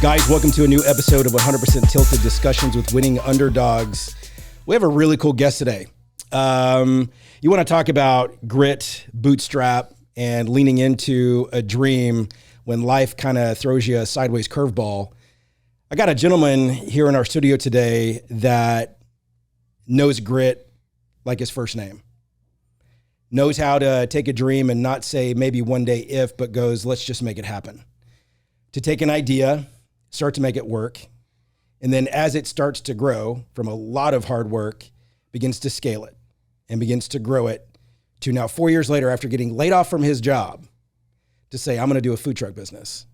Guys, welcome to a new episode of 100% Tilted Discussions with Winning Underdogs. We have a really cool guest today. You want to talk about grit, bootstrap, and leaning into a dream when life kind of throws you a sideways curveball. I got a gentleman here in our studio today that knows grit like his first name. Knows how to take a dream and not say maybe one day if, but goes, let's just make it happen. To take an idea, start to make it work. And then as it starts to grow from a lot of hard work, begins to scale it and begins to grow it to now 4 years later after getting laid off from his job to say, I'm going to do a food truck business.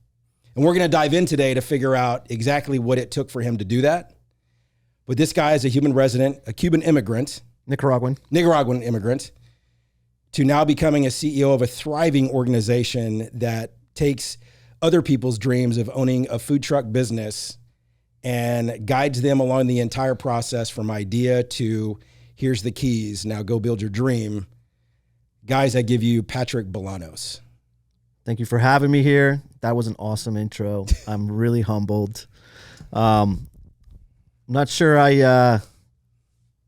And we're going to dive in today to figure out exactly what it took for him to do that. But this guy is a human resident, a Cuban immigrant. Nicaraguan immigrant, to now becoming a CEO of a thriving organization that takes other people's dreams of owning a food truck business and guides them along the entire process from idea to here's the keys, now go build your dream. Guys, I give you Patrick Bolanos. Thank you for having me here. That was an awesome intro. I'm really humbled. I'm not sure I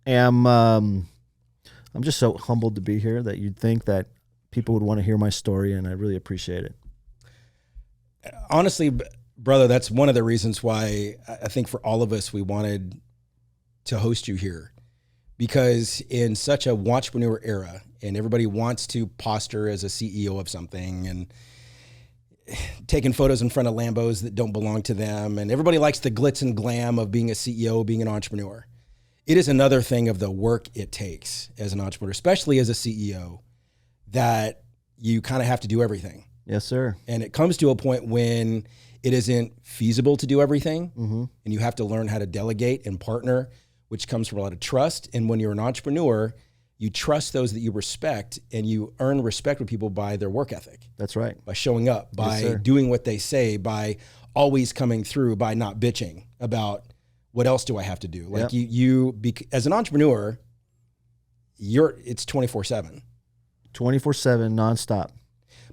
am. I'm just so humbled to be here that you'd think that people would want to hear my story, and I really appreciate it. Honestly, brother, that's one of the reasons why I think for all of us, we wanted to host you here, because in such a entrepreneur era, and everybody wants to posture as a CEO of something and taking photos in front of Lambos that don't belong to them. And everybody likes the glitz and glam of being a CEO, being an entrepreneur. It is another thing of the work it takes as an entrepreneur, especially as a CEO, that you kind of have to do everything. Yes, sir. And it comes to a point when it isn't feasible to do everything. Mm-hmm. And you have to learn how to delegate and partner, which comes from a lot of trust. And when you're an entrepreneur, you trust those that you respect, and you earn respect with people by their work ethic. That's right. By showing up, by doing what they say, by always coming through, by not bitching about what else do I have to do. Like as an entrepreneur, it's 24/7. 24/7, nonstop.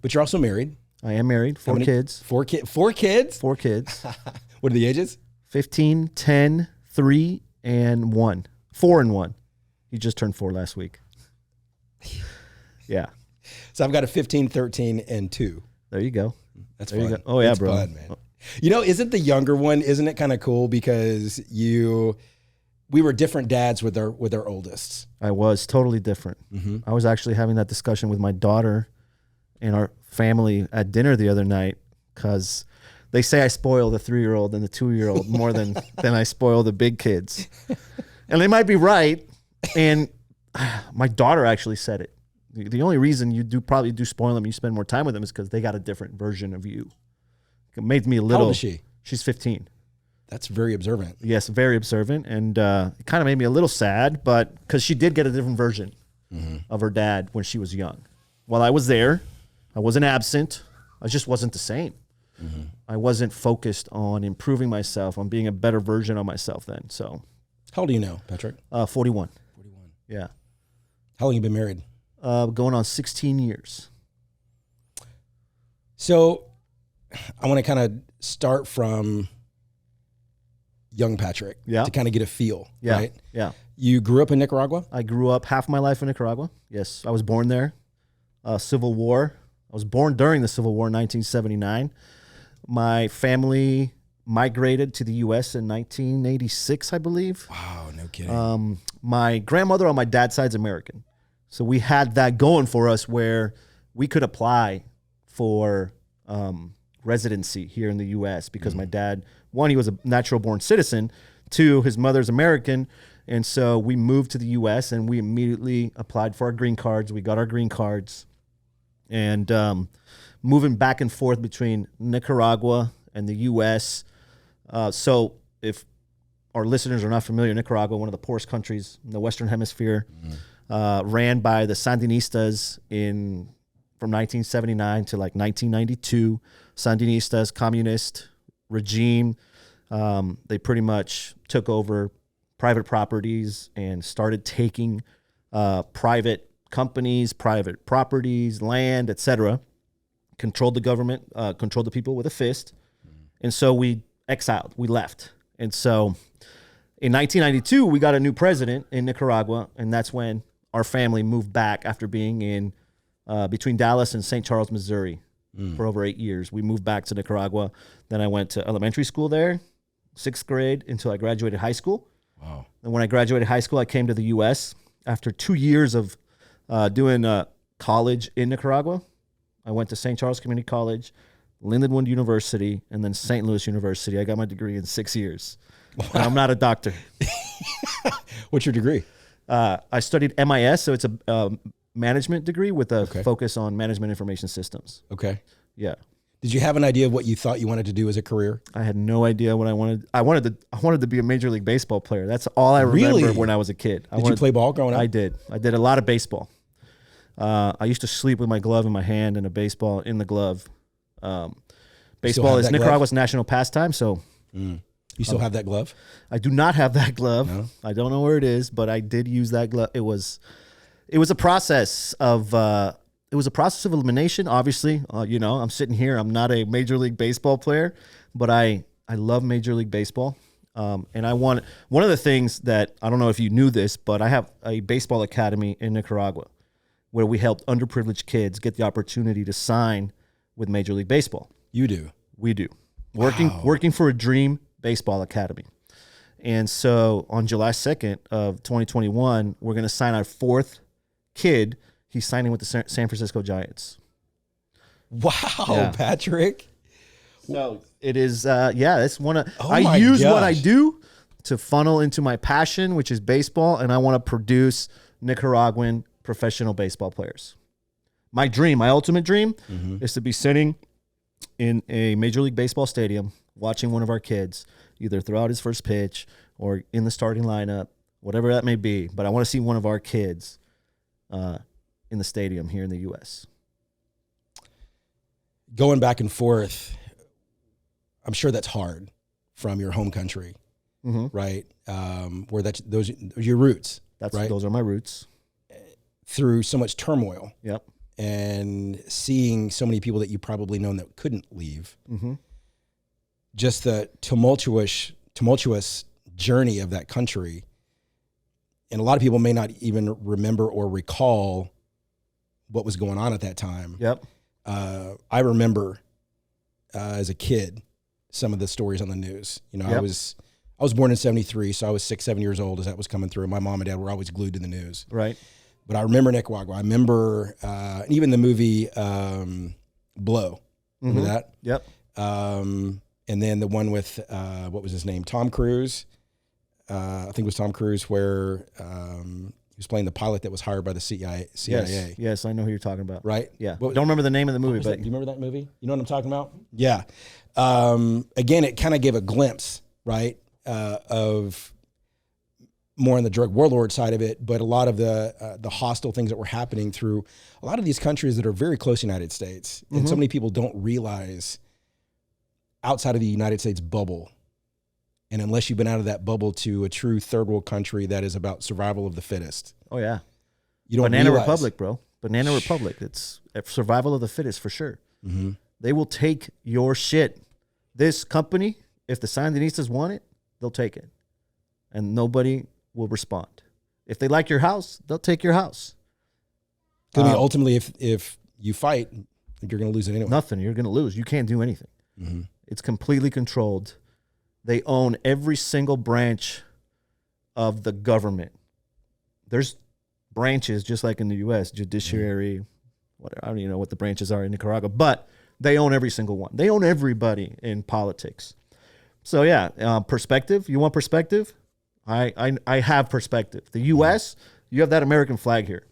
But you're also married. I am married. Four kids. Four kids? 4 kids. What are the ages? 15, 10, 3, and 1. 4 and 1. He just turned 4 last week. Yeah. So I've got a 15, 13, and 2. There you go. That's there fun. You go. Oh, yeah, it's bro. Fun, man. You know, isn't the younger one, isn't it kind of cool because we were different dads with our oldest. I was totally different. Mm-hmm. I was actually having that discussion with my daughter and our family at dinner the other night, because they say I spoil the 3-year-old and the 2-year-old more than I spoil the big kids. And they might be right. And my daughter actually said it. The only reason you probably do spoil them, you spend more time with them, is because they got a different version of you. It made me a little. How old is she? She's 15. That's very observant. Yes, very observant. And it kind of made me a little sad, but because she did get a different version of her dad when she was young. While I was there, I wasn't absent. I just wasn't the same. Mm-hmm. I wasn't focused on improving myself, on being a better version of myself then. So, how old are you now, Patrick? 41. 41. Yeah. How long have you been married? Going on 16 years. So I want to kind of start from young Patrick to kind of get a feel, right? Yeah. You grew up in Nicaragua? I grew up half my life in Nicaragua. Yes, I was born there. Civil War. I was born during the Civil War in 1979. My family migrated to the U.S. in 1986, I believe. Wow, no kidding. My grandmother on my dad's side is American. So we had that going for us where we could apply for residency here in the U.S. because my dad, one, he was a natural-born citizen. 2, his mother's American. And so we moved to the U.S. and we immediately applied for our green cards. We got our green cards. And moving back and forth between Nicaragua and the U.S. So if our listeners are not familiar, Nicaragua, one of the poorest countries in the Western Hemisphere, ran by the Sandinistas from 1979 to like 1992. Sandinistas, communist regime. They pretty much took over private properties and started taking private companies, private properties, land, etc. Controlled the government, controlled the people with a fist. And so we exiled. We left. And so in 1992, we got a new president in Nicaragua, and that's when our family moved back after being in between Dallas and St. Charles, Missouri for over 8 years. We moved back to Nicaragua. Then I went to elementary school there, 6th grade, until I graduated high school. Wow. And when I graduated high school, I came to the U.S. After 2 years of doing college in Nicaragua. I went to St. Charles Community College, Lindenwood University, and then St. Louis University. I got my degree in 6 years. Wow. I'm not a doctor. What's your degree? I studied MIS, so it's a management degree with a focus on management information systems. Okay. Yeah. Did you have an idea of what you thought you wanted to do as a career? I had no idea what I wanted. I wanted to be a Major League Baseball player. That's all I remember when I was a kid. Did you play ball growing up? I did. I did a lot of baseball. I used to sleep with my glove in my hand and a baseball in the glove. Baseball is Nicaragua's national pastime, so... You still have that glove? I do not have that glove. No? I don't know where it is, but I did use that glove. It was a process of elimination. Obviously, I'm sitting here. I'm not a Major League Baseball player, but I love Major League Baseball. And I want one of the things that I don't know if you knew this, but I have a baseball academy in Nicaragua where we helped underprivileged kids get the opportunity to sign with Major League Baseball. You do. We do. Working for a dream baseball academy. And so on July 2nd of 2021, we're going to sign our 4th kid. He's signing with the San Francisco Giants. Wow, Patrick. So it is, it's one of, I use what I do to funnel into my passion, which is baseball. And I want to produce Nicaraguan professional baseball players. My dream, my ultimate dream is to be sitting in a Major League Baseball stadium watching one of our kids either throw out his first pitch or in the starting lineup, whatever that may be. But I want to see one of our kids in the stadium here in the U.S. Going back and forth, I'm sure that's hard from your home country, right? Where those are your roots. Right? Those are my roots. Through so much turmoil. Yep. And seeing so many people that you probably known that couldn't leave. Just the tumultuous journey of that country. And a lot of people may not even remember or recall what was going on at that time. Yep. I remember as a kid some of the stories on the news. I was born in 1973, so I was 6, 7 years old as that was coming through. My mom and dad were always glued to the news. Right. But I remember Nicaragua. I remember even the movie Blow. Remember that? Yep. And then the one with, what was his name? Tom Cruise. I think it was Tom Cruise where he was playing the pilot that was hired by the CIA. Yes, I know who you're talking about. Right? Yeah. Don't remember the name of the movie. But do you remember that movie? You know what I'm talking about? Yeah. Again, it kind of gave a glimpse, right, of more on the drug warlord side of it, but a lot of the hostile things that were happening through a lot of these countries that are very close to the United States. And so many people don't realize outside of the United States bubble, and unless you've been out of that bubble to a true third world country that is about survival of the fittest. Oh, yeah. You don't Banana realize. Republic, bro. Banana Republic. It's survival of the fittest for sure. They will take your shit. This company, if the Sandinistas want it, they'll take it. And nobody will respond. If they like your house, they'll take your house. I mean, ultimately, if you fight, you're going to lose it anyway. Nothing. You're going to lose. You can't do anything. It's completely controlled. They own every single branch of the government. There's branches, just like in the U.S., judiciary, whatever. I don't even know what the branches are in Nicaragua, but they own every single one. They own everybody in politics. So, yeah, perspective. You want perspective? I have perspective. The U.S., you have that American flag here.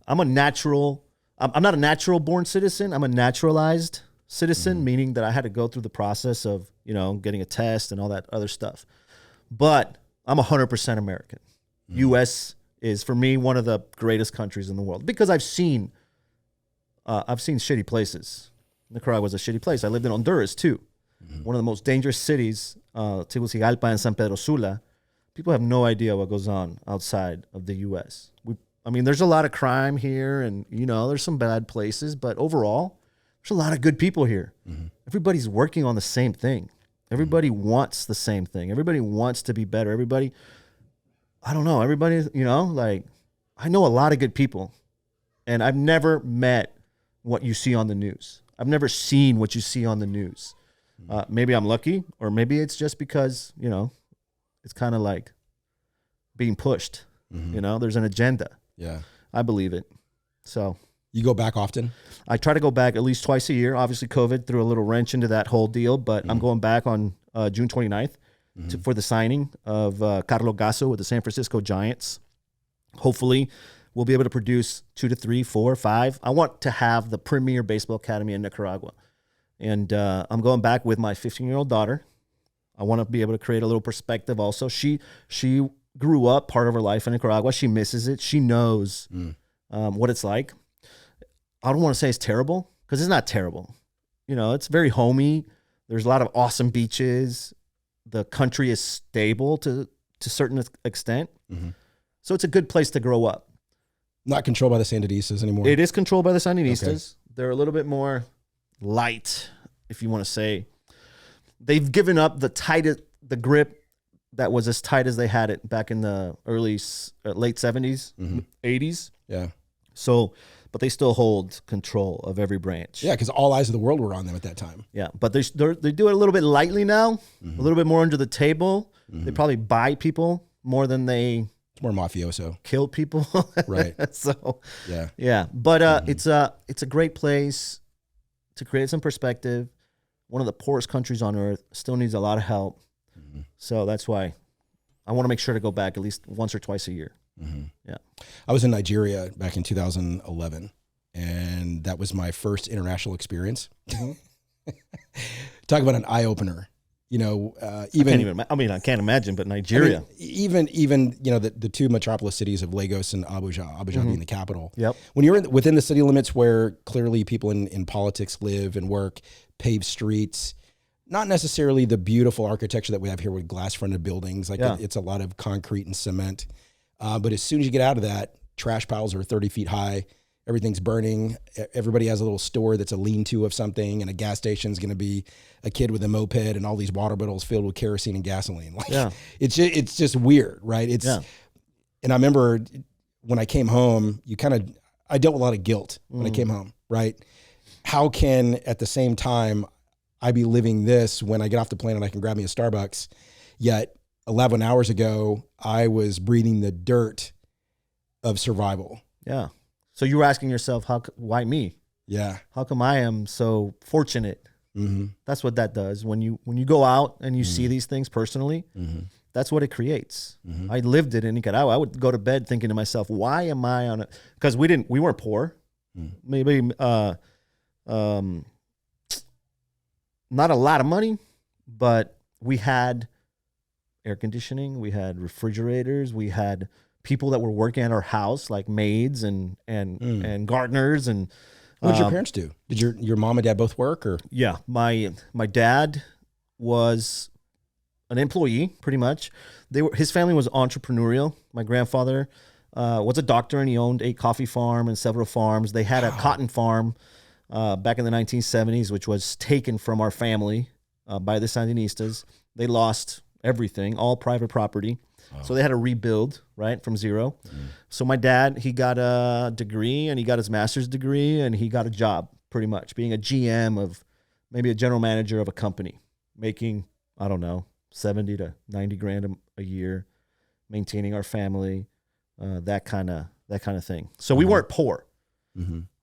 I'm not a natural born citizen. I'm a naturalized citizen, meaning that I had to go through the process of, getting a test and all that other stuff. But I'm 100% American. U.S. is, for me, one of the greatest countries in the world because I've seen shitty places. Nicaragua was a shitty place. I lived in Honduras, too. One of the most dangerous cities, Tegucigalpa and San Pedro Sula. People have no idea what goes on outside of the U.S. There's a lot of crime here and, there's some bad places, but overall, there's a lot of good people here. Everybody's working on the same thing. Everybody wants the same thing. Everybody wants to be better. Everybody, I don't know. Everybody, like I know a lot of good people, and I've never met what you see on the news. I've never seen what you see on the news. Maybe I'm lucky, or maybe it's just because, it's kind of like being pushed. There's an agenda. Yeah. I believe it. So you go back often? I try to go back at least twice a year. Obviously, COVID threw a little wrench into that whole deal, but I'm going back on June 29th for the signing of Carlos Gasso with the San Francisco Giants. Hopefully, we'll be able to produce 2 to 3, 4, 5. I want to have the premier baseball academy in Nicaragua. And I'm going back with my 15-year-old daughter. I want to be able to create a little perspective also. She grew up part of her life in Nicaragua. She misses it. She knows what it's like. I don't want to say it's terrible because it's not terrible. It's very homey. There's a lot of awesome beaches. The country is stable to a certain extent. So it's a good place to grow up. Not controlled by the Sandinistas anymore? It is controlled by the Sandinistas. Okay. They're a little bit more light, if you want to say. They've given up the grip that was as tight as they had it back in the late 70s, 80s. Yeah. So, but they still hold control of every branch. Yeah, because all eyes of the world were on them at that time. Yeah, but they do it a little bit lightly now, a little bit more under the table. They probably buy people more than they... It's more mafioso. Kill people. Right. So, yeah. But it's a great place to create some perspective. One of the poorest countries on earth, still needs a lot of help. So that's why I want to make sure to go back at least once or twice a year. Yeah. I was in Nigeria back in 2011, and that was my first international experience. Talk about an eye opener. I can't imagine, but Nigeria. Even the two metropolis cities of Lagos and Abuja being the capital. Yep. When you're within the city limits where clearly people in politics live and work, paved streets, not necessarily the beautiful architecture that we have here with glass-fronted buildings. It's a lot of concrete and cement. But as soon as you get out of that, trash piles are 30 feet high. Everything's burning. Everybody has a little store that's a lean-to of something, and a gas station is going to be a kid with a moped and all these water bottles filled with kerosene and gasoline. It's just weird, right? And I remember when I came home, I dealt with a lot of guilt when I came home, right? How can at the same time I be living this when I get off the plane and I can grab me a Starbucks, yet 11 hours ago I was breathing the dirt of survival. Yeah. So you were asking yourself, why me? Yeah. How come I am so fortunate? That's what that does. When you go out and you see these things personally, that's what it creates. I lived it in Nicaragua. I would go to bed thinking to myself, why am I on it? Because we weren't poor. Maybe not a lot of money, but we had air conditioning, we had refrigerators, we had people that were working at our house, like maids and gardeners. And what did your parents do? Did your mom and dad both work? Or yeah, my dad was an employee, pretty much. His family was entrepreneurial. My grandfather was a doctor, and he owned a coffee farm and several farms. They had a cotton farm back in the 1970s, which was taken from our family by the Sandinistas. They lost everything, all private property. So they had to rebuild, right, from zero. So my dad, he got a degree, and he got his master's degree, and he got a job, pretty much, being a GM of maybe a general manager of a company, making, I don't know, 70 to 90 grand a year, maintaining our family, that kind of thing. So we weren't poor,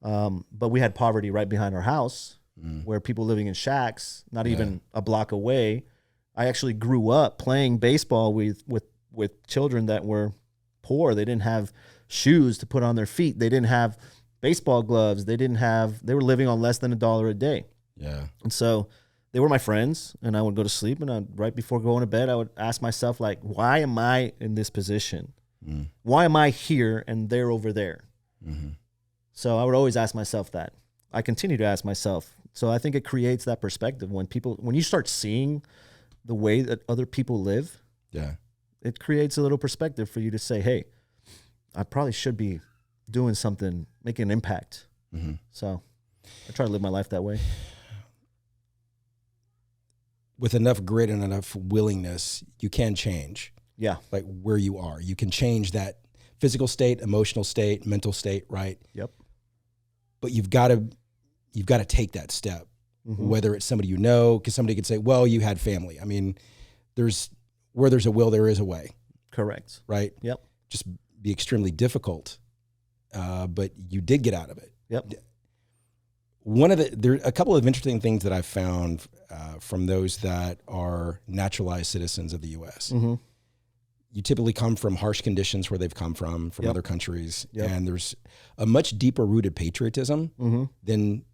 but we had poverty right behind our house, where people living in shacks, not even a block away. I actually grew up playing baseball with children that were poor. They didn't have shoes to put on their feet. They didn't have baseball gloves. They were living on less than $1 a day. Yeah. And so they were my friends, and I would go to sleep, and right before going to bed, I would ask myself, like, why am I in this position? Why am I here and they're over there? So I would always ask myself that. I continue to ask myself. So I think it creates that perspective when you start seeing the way that other people live. Yeah. It creates a little perspective for you to say, hey, I probably should be doing something, making an impact. So I try to live my life that way. with enough grit and enough willingness, you can change. Yeah. Like where you are. You can change that physical state, emotional state, mental state, right? Yep. But you've got to take that step, whether it's somebody you know, because somebody could say, well, you had family. I mean, where there's a will, there is a way. Correct. Right? Yep. Just be extremely difficult, but you did get out of it. Yep. There are a couple of interesting things that I've found from those that are naturalized citizens of the U.S. You typically come from harsh conditions where they've come from other countries, and there's a much deeper rooted patriotism than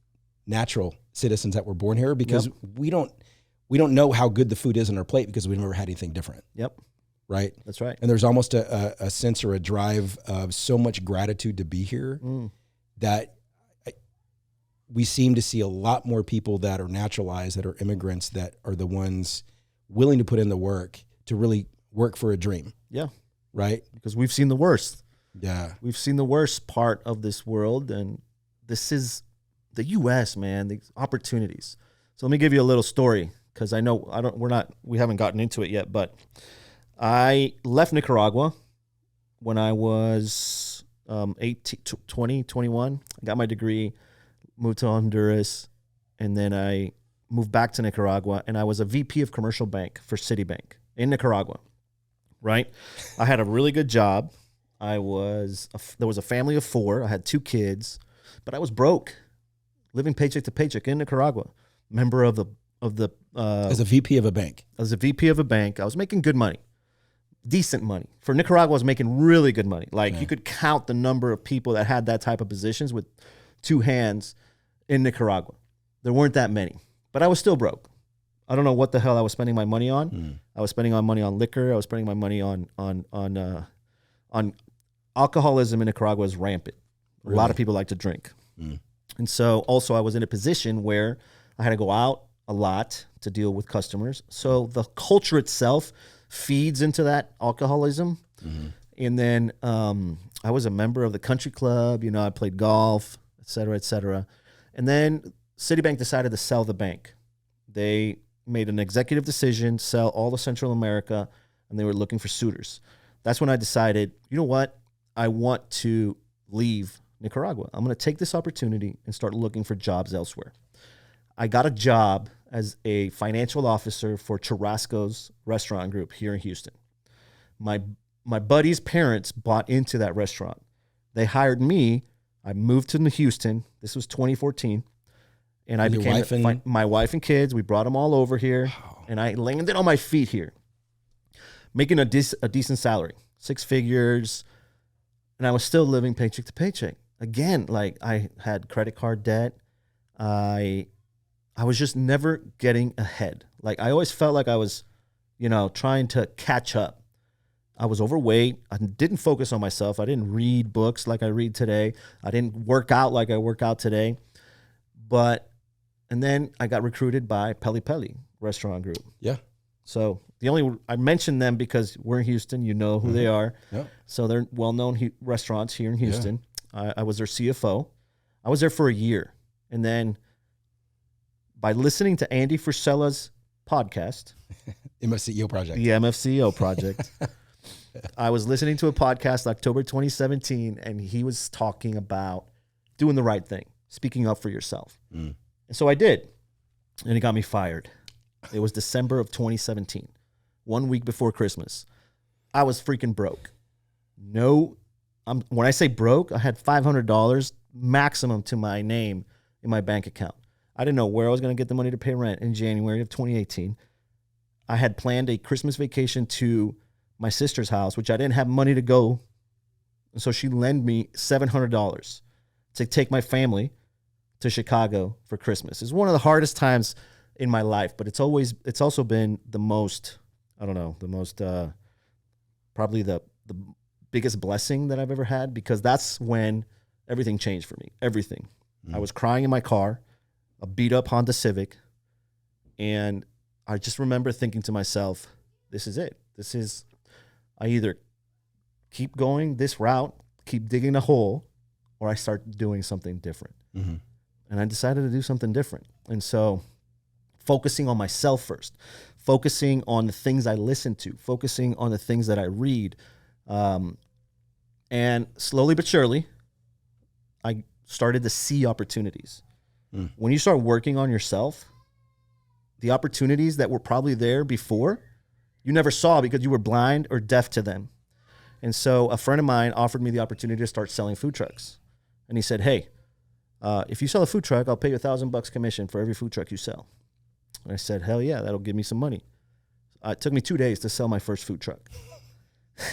natural citizens that were born here, because we don't know how good the food is on our plate because we've never had anything different. Yep. Right. That's right. And there's almost a sense or a drive of so much gratitude to be here that we seem to see a lot more people that are naturalized, that are immigrants, that are the ones willing to put in the work to really work for a dream. Yeah. Right? Because we've seen the worst. Yeah. We've seen the worst part of this world, and this is the U.S., man, the opportunities. So let me give you a little story, because I know we haven't gotten into it yet, but I left Nicaragua when I was 21. I got my degree, moved to Honduras, and then I moved back to Nicaragua, and I was a VP of commercial bank for Citibank in Nicaragua. Right? I had a really good job. There was a family of 4. I had 2 kids, but I was broke, living paycheck to paycheck in Nicaragua. Member of the as a VP of a bank. As a VP of a bank, I was making good money, decent money. For Nicaragua, I was making really good money. Like you could count the number of people that had that type of positions with 2 hands in Nicaragua. There weren't that many, but I was still broke. I don't know what the hell I was spending my money on. I was spending money on liquor. I was spending my money on alcoholism in Nicaragua is rampant. Really? A lot of people like to drink. And so also I was in a position where I had to go out a lot to deal with customers. So the culture itself feeds into that alcoholism. And then I was a member of the country club. You know, I played golf, et cetera, et cetera. And then Citibank decided to sell the bank. They made an executive decision, sell all of Central America, and they were looking for suitors. That's when I decided, you know what? I want to leave Nicaragua. I'm going to take this opportunity and start looking for jobs elsewhere. I got a job as a financial officer for Churrasco's restaurant group here in Houston. My buddy's parents bought into that restaurant. They hired me. I moved to Houston. This was 2014. And I became my wife and kids. We brought them all over here. Wow. And I landed on my feet here, making a decent salary, 6 figures. And I was still living paycheck to paycheck. Again, like I had credit card debt. I was just never getting ahead. Like I always felt like I was, trying to catch up. I was overweight. I didn't focus on myself. I didn't read books like I read today. I didn't work out like I work out today. And then I got recruited by Peli Peli Restaurant Group. Yeah. So I mentioned them because we're in Houston. You know who they are. Yeah. So they're well-known restaurants here in Houston. Yeah. I was their CFO. I was there for a year. And then by listening to Andy Frisella's podcast. MFCEO Project. The MFCEO Project. I was listening to a podcast October 2017, and he was talking about doing the right thing, speaking up for yourself. And so I did, and it got me fired. It was December of 2017, 1 week before Christmas. I was freaking broke. When I say broke, I had $500 maximum to my name in my bank account. I didn't know where I was going to get the money to pay rent in January of 2018. I had planned a Christmas vacation to my sister's house, which I didn't have money to go. And so she lent me $700 to take my family to Chicago for Christmas. It's one of the hardest times in my life, but it's also been the most, probably the biggest blessing that I've ever had, because that's when everything changed for me. Everything. I was crying in my car, a beat up Honda Civic. And I just remember thinking to myself, this is it. I either keep going this route, keep digging a hole, or I start doing something different. And I decided to do something different. And so focusing on myself first, focusing on the things I listen to, focusing on the things that I read. And slowly but surely, I started to see opportunities. When you start working on yourself, the opportunities that were probably there before, you never saw because you were blind or deaf to them. And so a friend of mine offered me the opportunity to start selling food trucks. And he said, hey, if you sell a food truck, I'll pay you $1,000 commission for every food truck you sell. And I said, hell yeah, that'll give me some money. It took me 2 days to sell my first food truck.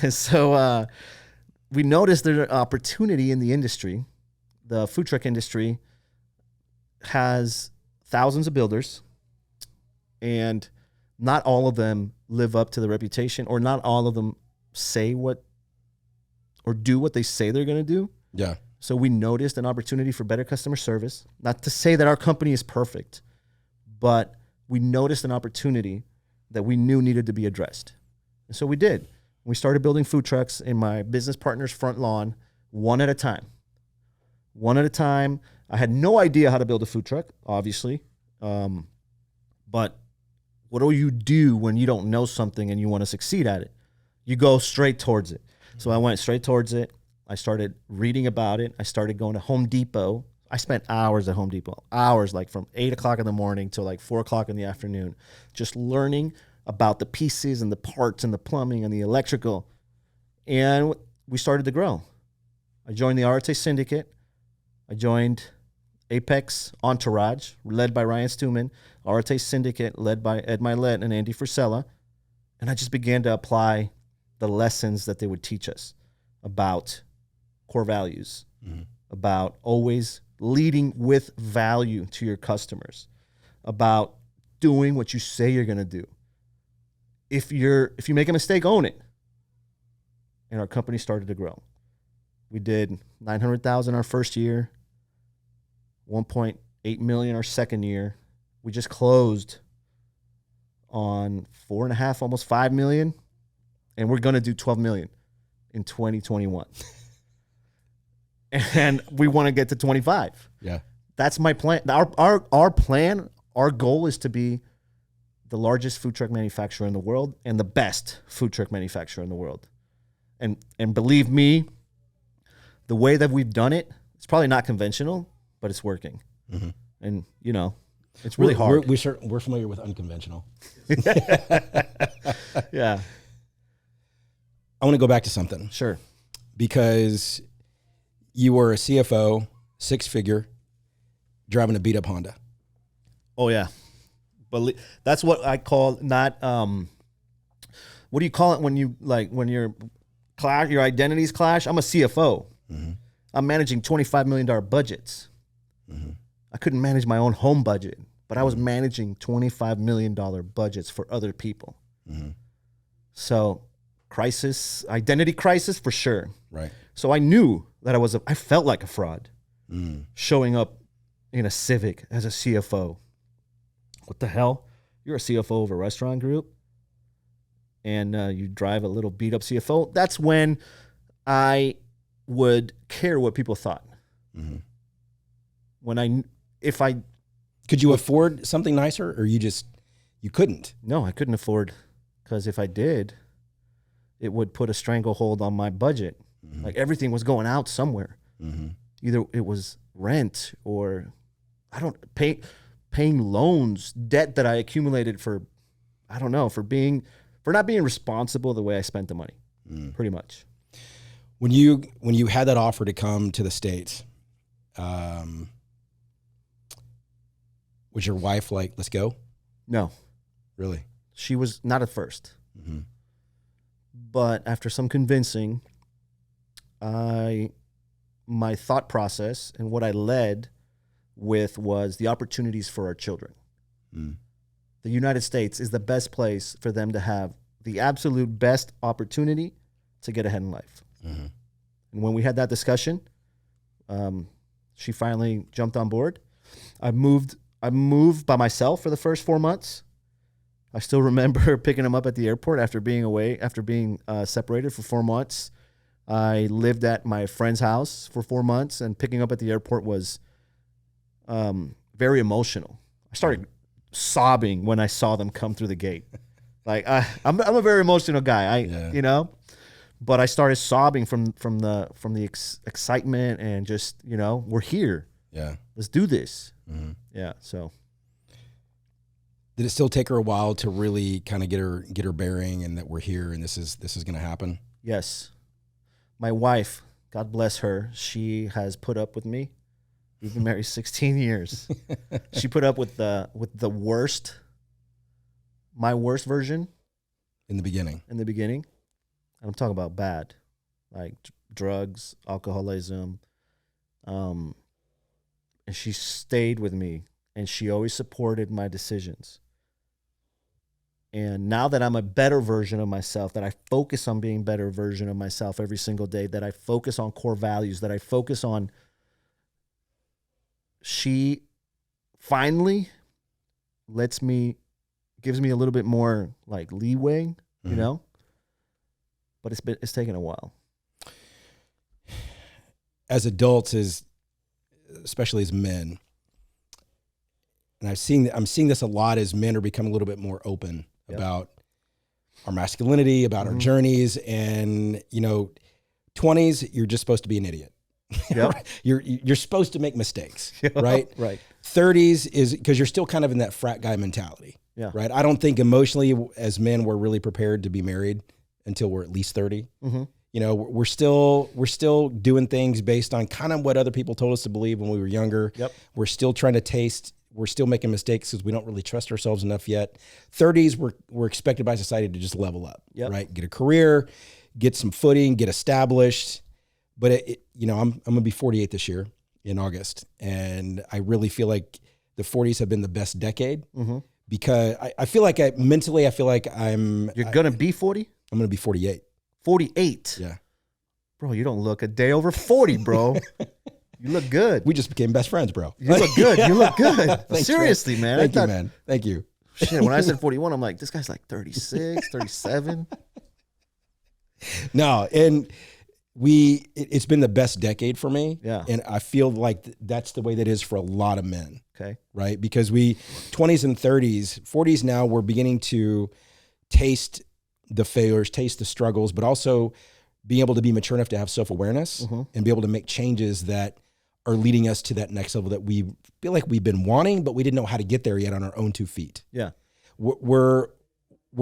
So we noticed there's an opportunity in the industry. The food truck industry has thousands of builders, and not all of them live up to the reputation, or not all of them say what or do what they say they're going to do. Yeah. So we noticed an opportunity for better customer service. Not to say that our company is perfect, but we noticed an opportunity that we knew needed to be addressed. And so we did. We started building food trucks in my business partner's front lawn, one at a time. One at a time. I had no idea how to build a food truck, obviously. But what do you do when you don't know something and you want to succeed at it? You go straight towards it. So I went straight towards it. I started reading about it. I started going to Home Depot. I spent hours at Home Depot, hours, like from 8 o'clock in the morning till like 4 o'clock in the afternoon, just learning about the pieces and the parts and the plumbing and the electrical. And we started to grow. I joined the Arte Syndicate. I joined Apex Entourage, led by Ryan Stuman, Arte Syndicate, led by Ed Milet and Andy Frisella. And I just began to apply the lessons that they would teach us about core values, about always leading with value to your customers, about doing what you say you're going to do. If you make a mistake, own it. And our company started to grow. We did $900,000 our first year, $1.8 million our second year. We just closed on 4.5, almost $5 million, and we're going to do $12 million in 2021. And we want to get to 25. Yeah. That's my plan. Our plan, our goal is to be the largest food truck manufacturer in the world and the best food truck manufacturer in the world. And believe me, the way that we've done it, it's probably not conventional, but it's working. And, you know, it's really hard. We're familiar with unconventional. Yeah. I want to go back to something. Sure. Because you were a CFO, 6-figure, driving a beat-up Honda. Oh, yeah. But that's what I call not, what do you call it when you, like, when your identities clash? I'm a CFO. I'm managing $25 million budgets. I couldn't manage my own home budget, but I was managing $25 million budgets for other people. So identity crisis for sure. Right. So I knew that I felt like a fraud showing up in a Civic as a CFO. What the hell? You're a CFO of a restaurant group and you drive a little beat up CFO. That's when I would care what people thought. Could you afford something nicer, or you couldn't? No, I couldn't afford, because if I did, it would put a stranglehold on my budget. Like everything was going out somewhere. Either it was rent or paying loans, debt that I accumulated for not being responsible the way I spent the money, pretty much. When you had that offer to come to the States, was your wife like, let's go? No. Really? She was not at first. But after some convincing, my thought process and what I led with was the opportunities for our children. The United States is the best place for them to have the absolute best opportunity to get ahead in life. And when we had that discussion, she finally jumped on board. I moved by myself for the first 4 months. I still remember picking him up at the airport after being separated for 4 months. I lived at my friend's house for 4 months, and picking up at the airport was very emotional. I started sobbing when I saw them come through the gate. Like I'm a very emotional guy. You know, but I started sobbing from the excitement and just, you know, we're here. Yeah, let's do this. Mm-hmm. Yeah. So did it still take her a while to really kind of get her bearing and that we're here and this is going to happen? Yes. My wife, God bless her, she has put up with me. We've been married 16 years. She put up with the worst, my worst version. In the beginning. I'm talking about bad, like drugs, alcoholism. And she stayed with me and she always supported my decisions. And now that I'm a better version of myself, that I focus on being a better version of myself every single day, that I focus on core values, that I focus on, she finally gives me a little bit more like leeway, you know, but it's taken a while. As adults, especially as men, and I'm seeing this a lot as men are becoming a little bit more open about our masculinity, about our journeys, and, you know, 20s, you're just supposed to be an idiot. Yep. You're supposed to make mistakes, right? Right. 30s is because you're still kind of in that frat guy mentality, right? I don't think emotionally as men we're really prepared to be married until we're at least 30. Mm-hmm. You know, we're still doing things based on kind of what other people told us to believe when we were younger. Yep. We're still trying to taste. We're still making mistakes because we don't really trust ourselves enough yet. 30s, we're expected by society to just level up, right? Get a career, get some footing, get established. But you know, I'm gonna be 48 this year in August, and I really feel like the 40s have been the best decade because I feel like mentally I feel like You're gonna be 40? I'm gonna be 48. 48? Yeah. Bro, you don't look a day over 40, bro. You look good. We just became best friends, bro. You look good. You look good. Thanks, seriously, man. Thank you, man. Thank you. Shit, when I said 41, I'm like, this guy's like 36, 37. No, and it's been the best decade for me. Yeah. And I feel like that's the way that is for a lot of men. Okay. Right? Because 20s and 30s, 40s now, we're beginning to taste the failures, taste the struggles, but also being able to be mature enough to have self-awareness and be able to make changes that are leading us to that next level that we feel like we've been wanting, but we didn't know how to get there yet on our own 2 feet. Yeah. We're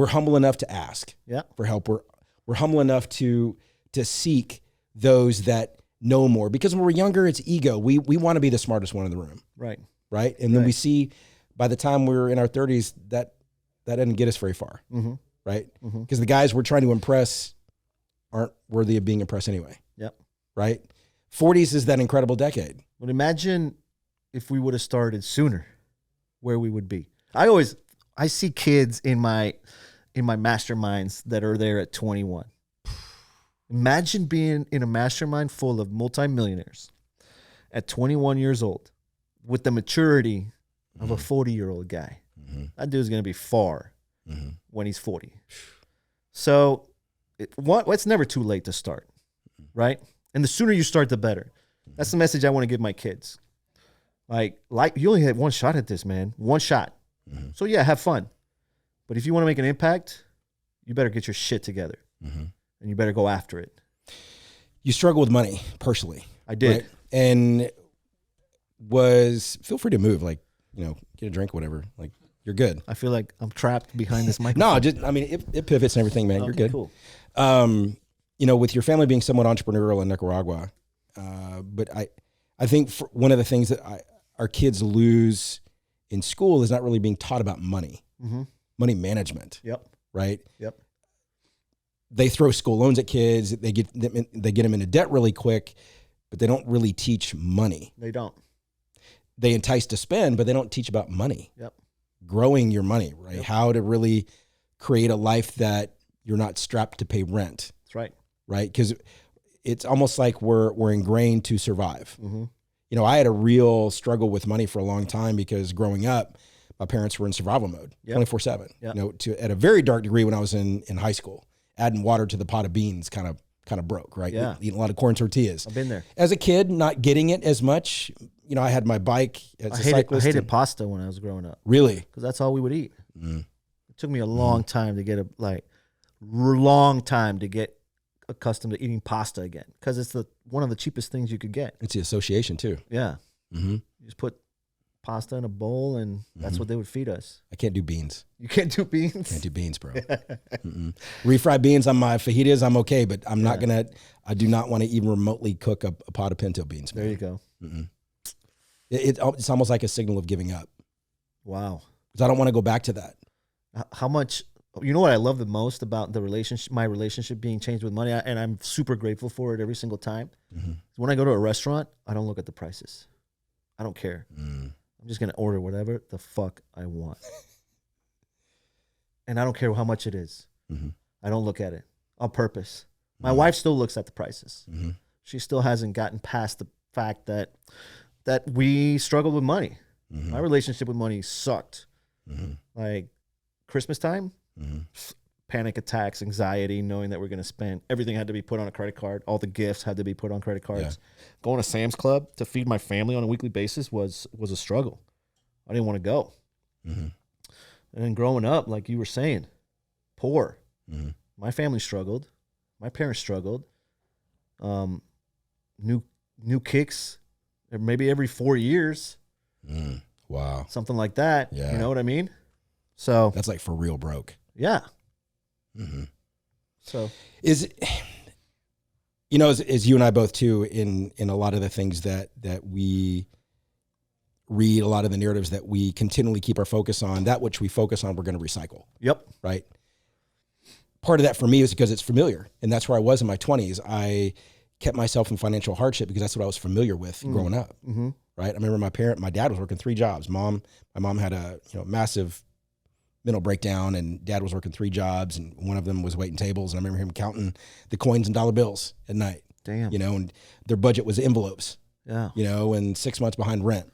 humble enough to ask for help. We're humble enough to seek those that know more, because when we're younger, it's ego. We want to be the smartest one in the room. Right. Right. And then we see by the time we're in our 30s, that doesn't get us very far. Right. Because the guys we're trying to impress aren't worthy of being impressed anyway. Yep. Right. 40s is that incredible decade. But imagine if we would have started sooner, where we would be. I see kids in my masterminds that are there at 21. Imagine being in a mastermind full of multimillionaires at 21 years old with the maturity of a 40-year-old guy. That dude's going to be far when he's 40. So it's never too late to start, right? And the sooner you start, the better. That's the message I want to give my kids. Like you only had one shot at this, man. One shot. So yeah, have fun. But if you want to make an impact, you better get your shit together. And you better go after it. You struggle with money personally. I did. Right? And feel free to move, like, you know, get a drink, whatever. Like, you're good. I feel like I'm trapped behind this microphone. No, it pivots and everything, man. Okay, you're good. Cool. You know, with your family being somewhat entrepreneurial in Nicaragua, but I think one of the things that our kids lose in school is not really being taught about money, money management. Yep. Right. Yep. They throw school loans at kids. They get them into debt really quick, but they don't really teach money. They don't. They entice to spend, but they don't teach about money. Yep. Growing your money, right? Yep. How to really create a life that you're not strapped to pay rent. That's right. Right? Because it's almost like we're ingrained to survive. You know, I had a real struggle with money for a long time because growing up, my parents were in survival mode 24/7. You know, at a very dark degree when I was in high school. Adding water to the pot of beans kind of broke, right? Yeah. Eating a lot of corn tortillas. I've been there. As a kid, not getting it as much, you know, I had my bike as a I cyclist. hated pasta when I was growing up Really? because that's all we would eat. It took me a long time to get accustomed to eating pasta again because it's one of the cheapest things you could get. It's the association too. Yeah. You just put pasta in a bowl and that's what they would feed us. I can't do beans. You can't do beans? Can't do beans, bro. Refried beans on my fajitas, I'm okay, but I'm not going to, I do not want to even remotely cook a pot of pinto beans. Man. There you go. It's almost like a signal of giving up. Wow. Because I don't want to go back to that. How much, you know what I love the most about my relationship being changed with money, and I'm super grateful for it every single time. When I go to a restaurant, I don't look at the prices. I don't care. I'm just going to order whatever the fuck I want. And I don't care how much it is. I don't look at it on purpose. My wife still looks at the prices. She still hasn't gotten past the fact that we struggled with money. My relationship with money sucked. Like Christmas time, panic attacks, anxiety, knowing that we're going to spend. Everything had to be put on a credit card. All the gifts had to be put on credit cards. Yeah. Going to Sam's Club to feed my family on a weekly basis was a struggle. I didn't want to go. And then growing up, like you were saying, poor. My family struggled. My parents struggled. New kicks, maybe every 4 years. Wow. Something like that. Yeah. You know what I mean? So that's like for real broke. Yeah. So as you and I both too, in a lot of the things that we read, a lot of the narratives that we continually keep our focus on, that which we focus on, we're going to recycle. Yep. Right. Part of that for me is because it's familiar. And that's where I was in my 20s. I kept myself in financial hardship because that's what I was familiar with growing up. Right. I remember my dad was working 3 jobs. My mom had a massive mental breakdown, and dad was working 3 jobs, and one of them was waiting tables. And I remember him counting the coins and dollar bills at night. Damn. And their budget was envelopes. Yeah. And 6 months behind rent.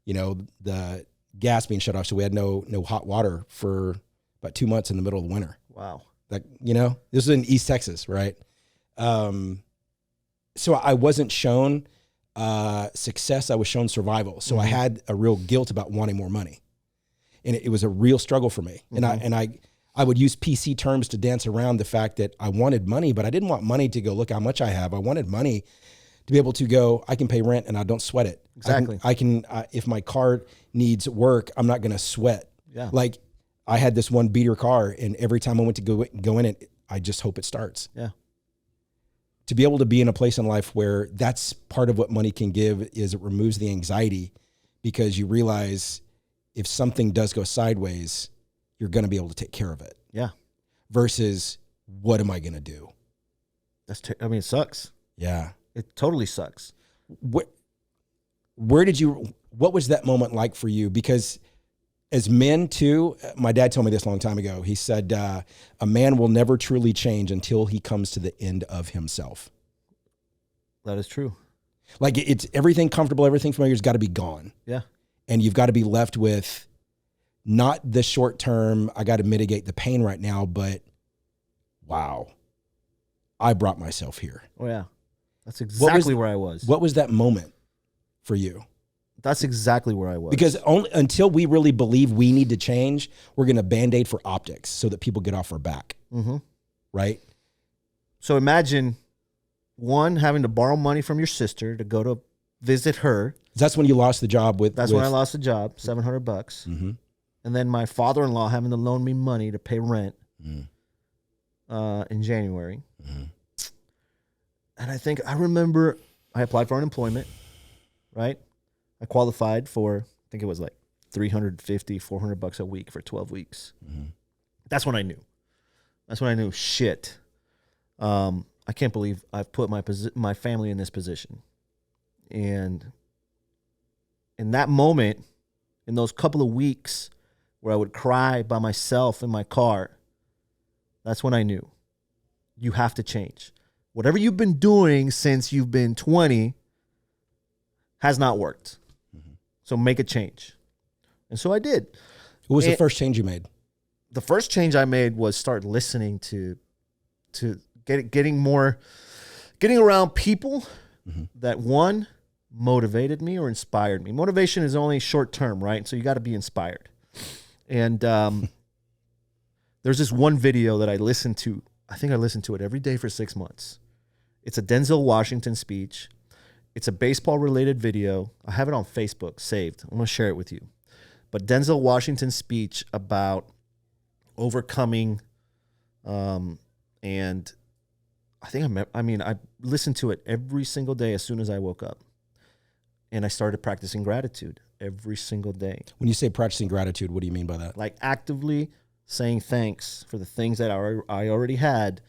The gas being shut off, so we had no hot water for about 2 months in the middle of the winter. Wow. Like, this is in East Texas, right? So I wasn't shown success. I was shown survival. So I had a real guilt about wanting more money. And it was a real struggle for me. And I would use PC terms to dance around the fact that I wanted money, but I didn't want money to go, look how much I have. I wanted money to be able to go, I can pay rent and I don't sweat it. Exactly. I can if my car needs work, I'm not going to sweat. Yeah. Like I had this one beater car, and every time I went to go in it, I just hope it starts. Yeah. To be able to be in a place in life where that's part of what money can give is it removes the anxiety, because you realize if something does go sideways, you're going to be able to take care of it. Yeah. Versus, what am I going to do? It sucks. Yeah. It totally sucks. What was that moment like for you? Because as men too, my dad told me this a long time ago. He said, a man will never truly change until he comes to the end of himself. That is true. Like it's everything comfortable, everything familiar has got to be gone. Yeah. And you've got to be left with not the short term, I got to mitigate the pain right now, but wow, I brought myself here. Oh yeah. That's exactly where I was. What was that moment for you? That's exactly where I was. Because until we really believe we need to change, we're going to Band-Aid for optics so that people get off our back. Right? So imagine, one, having to borrow money from your sister to go to visit her. That's when you lost the job with... That's when I lost the job, $700. And then my father-in-law having to loan me money to pay rent in January. And I remember I applied for unemployment, right? I qualified for, I think it was like $350, $400 a week for 12 weeks. That's when I knew. Shit. I can't believe I've put my family in this position. And in that moment, in those couple of weeks where I would cry by myself in my car, that's when I knew you have to change. Whatever you've been doing since you've been 20 has not worked. So make a change. And so I did. What was the first change you made? The first change I made was start listening to getting around people that, one, motivated me or inspired me. Motivation is only short term, right? So you got to be inspired. And there's this one video that I listened to. I think I listened to it every day for 6 months. It's a Denzel Washington speech. It's a baseball related video. I have it on Facebook saved. I'm going to share it with you. But Denzel Washington's speech about overcoming, and I listened to it every single day as soon as I woke up. And I started practicing gratitude every single day. When you say practicing gratitude, what do you mean by that? Like actively saying thanks for the things that I already had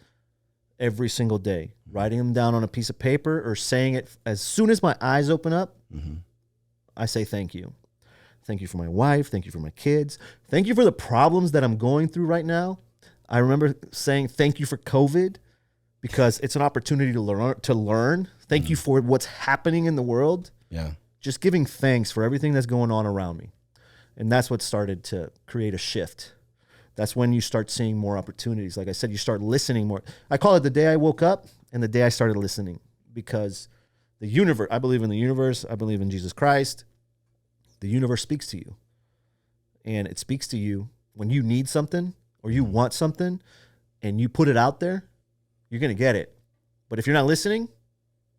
every single day. Writing them down on a piece of paper or saying it as soon as my eyes open up, I say thank you. Thank you for my wife. Thank you for my kids. Thank you for the problems that I'm going through right now. I remember saying thank you for COVID because it's an opportunity to learn. Thank you for what's happening in the world. Yeah. Just giving thanks for everything that's going on around me. And that's what started to create a shift. That's when you start seeing more opportunities. Like I said, you start listening more. I call it the day I woke up and the day I started listening, because the universe, I believe in the universe. I believe in Jesus Christ. The universe speaks to you, and it speaks to you when you need something or you want something and you put it out there, you're going to get it. But if you're not listening,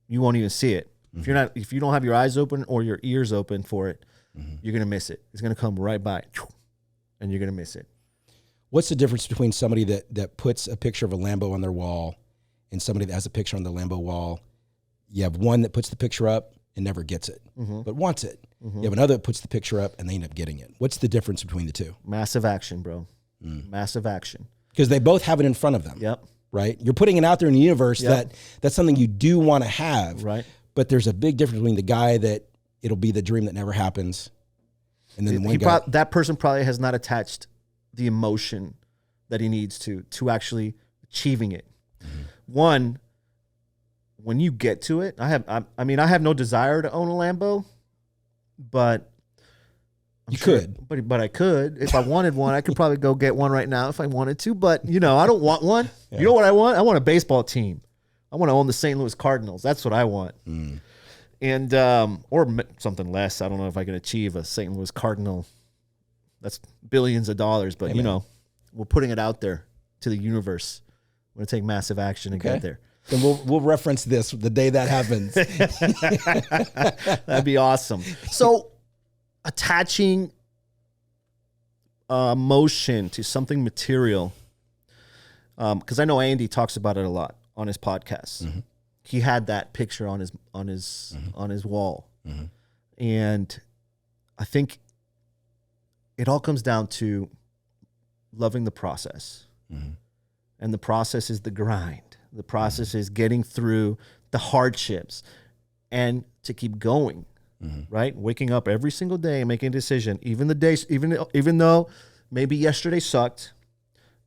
you won't even see it. If you don't have your eyes open or your ears open for it, you're going to miss it. It's going to come right by and you're going to miss it. What's the difference between somebody that puts a picture of a Lambo on their wall and somebody that has a picture on the Lambo wall? You have one that puts the picture up and never gets it, but wants it. You have another that puts the picture up and they end up getting it. What's the difference between the two? Massive action, bro. Massive action. Because they both have it in front of them. Yep. Right? You're putting it out there in the universe that's something you do want to have. Right. But there's a big difference between the guy that it'll be the dream that never happens, and then the one guy. That person probably has not attached the emotion that he needs to actually achieving it. One, when you get to it, I have no desire to own a Lambo, but you could. But I could. If I wanted one, I could probably go get one right now if I wanted to. But I don't want one. Yeah. You know what I want? I want a baseball team. I want to own the St. Louis Cardinals. That's what I want. And or something less. I don't know if I can achieve a St. Louis Cardinal. That's billions of dollars, but we're putting it out there to the universe. We're gonna take massive action and get there. Then we'll reference this the day that happens. That'd be awesome. So attaching emotion to something material, because I know Andy talks about it a lot on his podcast. He had that picture on his wall, and I think it all comes down to loving the process, and the process is the grind. The process is getting through the hardships and to keep going, right? Waking up every single day and making a decision, even though maybe yesterday sucked,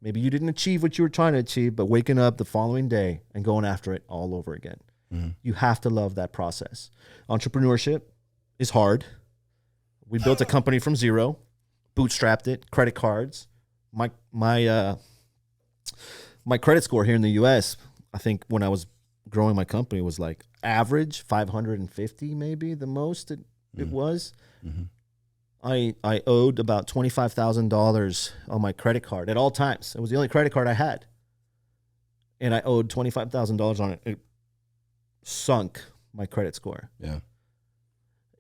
maybe you didn't achieve what you were trying to achieve, but waking up the following day and going after it all over again. You have to love that process. Entrepreneurship is hard. We built a company from zero, bootstrapped it, credit cards. My credit score here in the U.S., I think when I was growing my company, was like average 550, maybe the most it was. I owed about $25,000 on my credit card at all times. It was the only credit card I had, and I owed $25,000 on it. It sunk my credit score.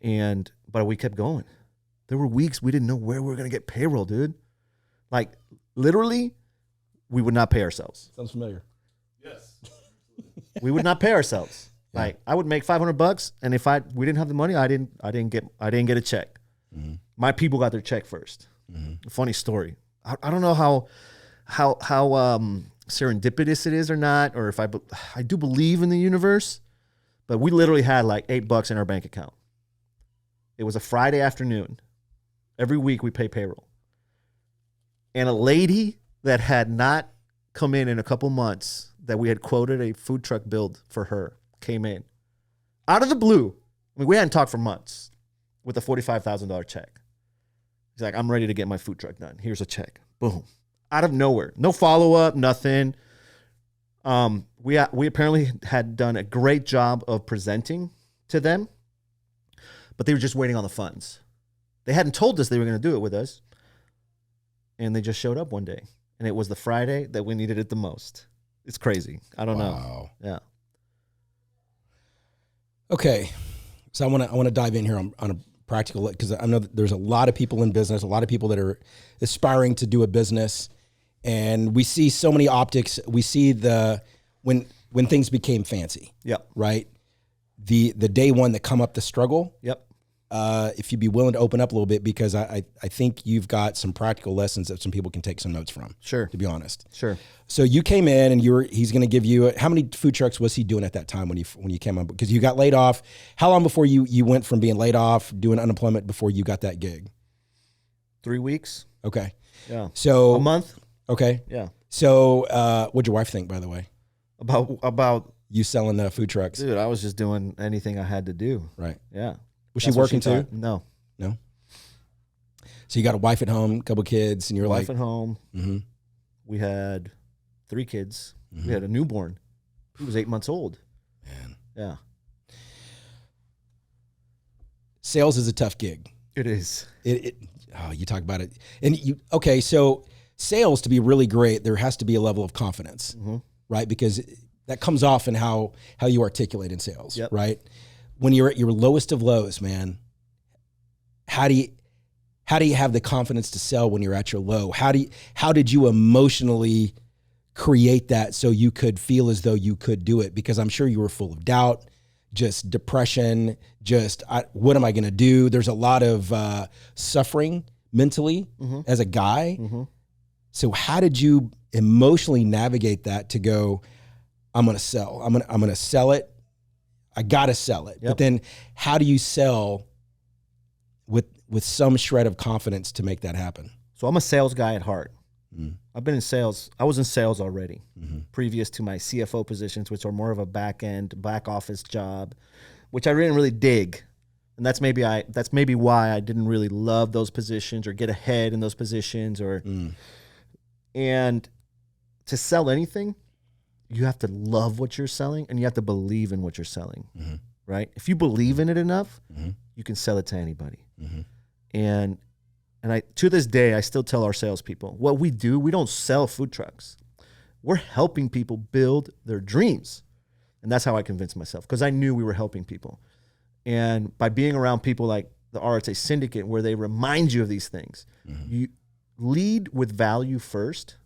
But we kept going. There were weeks we didn't know where we were gonna get payroll, dude. Like literally, we would not pay ourselves. Sounds familiar. Yes. We would not pay ourselves. Like I would make $500, and if we didn't have the money, I didn't get a check. My people got their check first. Funny story. I don't know how serendipitous it is or not, or if I do believe in the universe, but we literally had like $8 in our bank account. It was a Friday afternoon. Every week we pay payroll, and a lady that had not come in a couple months, that we had quoted a food truck build for her, came in out of the blue. I mean, we hadn't talked for months, with a $45,000 check. He's like, I'm ready to get my food truck done. Here's a check. Boom. Out of nowhere. No follow-up, nothing. We apparently had done a great job of presenting to them. but they were just waiting on the funds. They hadn't told us they were going to do it with us. And they just showed up one day. And it was the Friday that we needed it the most. It's crazy. I don't know. Yeah. Okay. So I want to dive in here on a practical, because I know that there's a lot of people in business, a lot of people that are aspiring to do a business. And we see so many optics. We see when things became fancy. Yep. Right? The day one that come up the struggle. Yep. If you'd be willing to open up a little bit, because I think you've got some practical lessons that some people can take some notes from. Sure. To be honest. Sure. So you came in and he's going to give you, how many food trucks was he doing at that time when you came on? Because you got laid off. How long before you went from being laid off, doing unemployment, before you got that gig? 3 weeks. Okay. Yeah. So a month. Okay. Yeah. So what'd your wife think, by the way? About you selling food trucks? Dude, I was just doing anything I had to do. Right. Yeah. Was she working too? No. No. So you got a wife at home, a couple kids, and you're wife like, at home. Mm-hmm. We had 3 kids. Mm-hmm. We had a newborn. He was 8 months old. Man. Yeah. Sales is a tough gig. It is. You talk about it. And okay, so sales, to be really great, there has to be a level of confidence, mm-hmm. right? Because that comes off in how you articulate in sales, yep. right? When you're at your lowest of lows, man, how do you have the confidence to sell when you're at your low? How did you emotionally create that so you could feel as though you could do it? Because I'm sure you were full of doubt, just depression, what am I going to do? There's a lot of suffering mentally mm-hmm. as a guy. Mm-hmm. So how did you emotionally navigate that to go, I'm going to sell. I'm going to sell it. I got to sell it. Yep. But then how do you sell with some shred of confidence to make that happen? So I'm a sales guy at heart. Mm. I've been in sales. I was in sales already mm-hmm. previous to my CFO positions, which are more of a back office job, which I didn't really dig. And that's maybe why I didn't really love those positions or get ahead in those positions and to sell anything, you have to love what you're selling and you have to believe in what you're selling, mm-hmm. right? If you believe in it enough, mm-hmm. you can sell it to anybody. Mm-hmm. And I to this day, I still tell our salespeople, what we do, we don't sell food trucks. We're helping people build their dreams. And that's how I convinced myself, because I knew we were helping people. And by being around people like the RSA Syndicate, where they remind you of these things, mm-hmm. you lead with value first,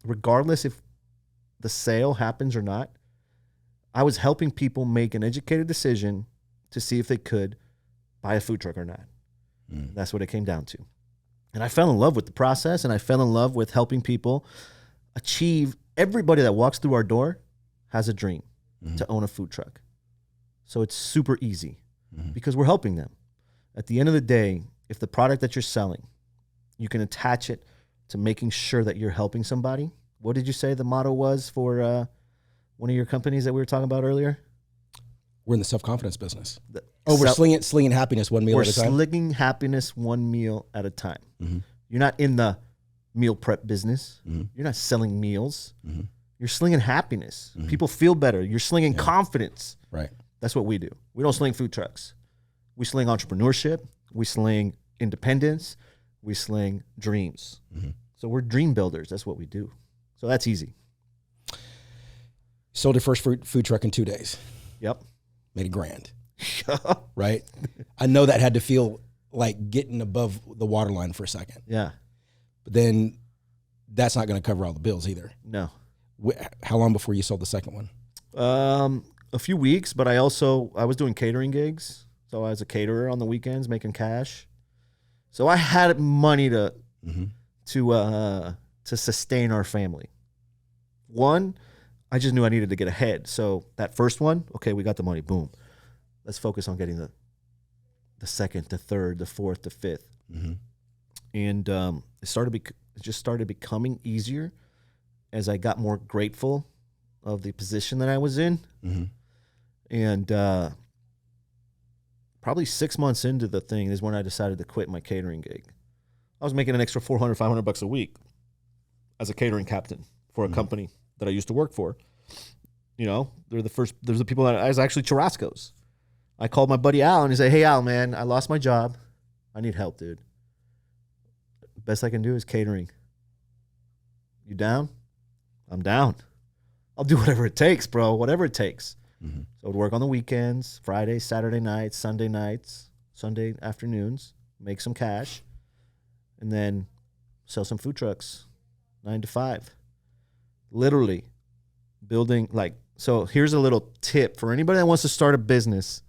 regardless if the sale happens or not. I was helping people make an educated decision to see if they could buy a food truck or not. Mm. That's what it came down to. And I fell in love with the process, and I fell in love with helping people achieve. Everybody that walks through our door has a dream mm-hmm. to own a food truck. So it's super easy mm-hmm. because we're helping them. At the end of the day, if the product that you're selling, you can attach it to making sure that you're helping somebody. What did you say the motto was for one of your companies that we were talking about earlier? We're in the self-confidence business. We're slinging happiness one meal at a time. We're slinging happiness one meal at a time. Mm-hmm. You're not in the meal prep business. Mm-hmm. You're not selling meals. Mm-hmm. You're slinging happiness. Mm-hmm. People feel better. You're slinging confidence. Right. That's what we do. We don't sling food trucks. We sling entrepreneurship. We sling independence. We sling dreams. Mm-hmm. So we're dream builders. That's what we do. So that's easy. Sold your first food truck in 2 days. Yep. Made $1,000. Right? I know that had to feel like getting above the waterline for a second. Yeah. But then that's not going to cover all the bills either. No. How long before you sold the second one? A few weeks, but I was doing catering gigs. So I was a caterer on the weekends making cash. So I had money to sustain our family. One, I just knew I needed to get ahead. So that first one, okay, we got the money, boom. Let's focus on getting the second, the third, the fourth, the fifth. Mm-hmm. And it just started becoming easier as I got more grateful of the position that I was in. Mm-hmm. And probably 6 months into the thing is when I decided to quit my catering gig. I was making an extra $400, $500 a week as a catering captain for a company that I used to work for. You know, there's the people that I was actually Churrasco's. I called my buddy Al and he said, hey, Al, man, I lost my job. I need help, dude. Best I can do is catering. You down? I'm down. I'll do whatever it takes, bro. Whatever it takes. Mm-hmm. So I'd work on the weekends, Friday, Saturday nights, Sunday afternoons, make some cash, and then sell some food trucks, 9 to 5. Literally building, like, so here's a little tip for anybody that wants to start a business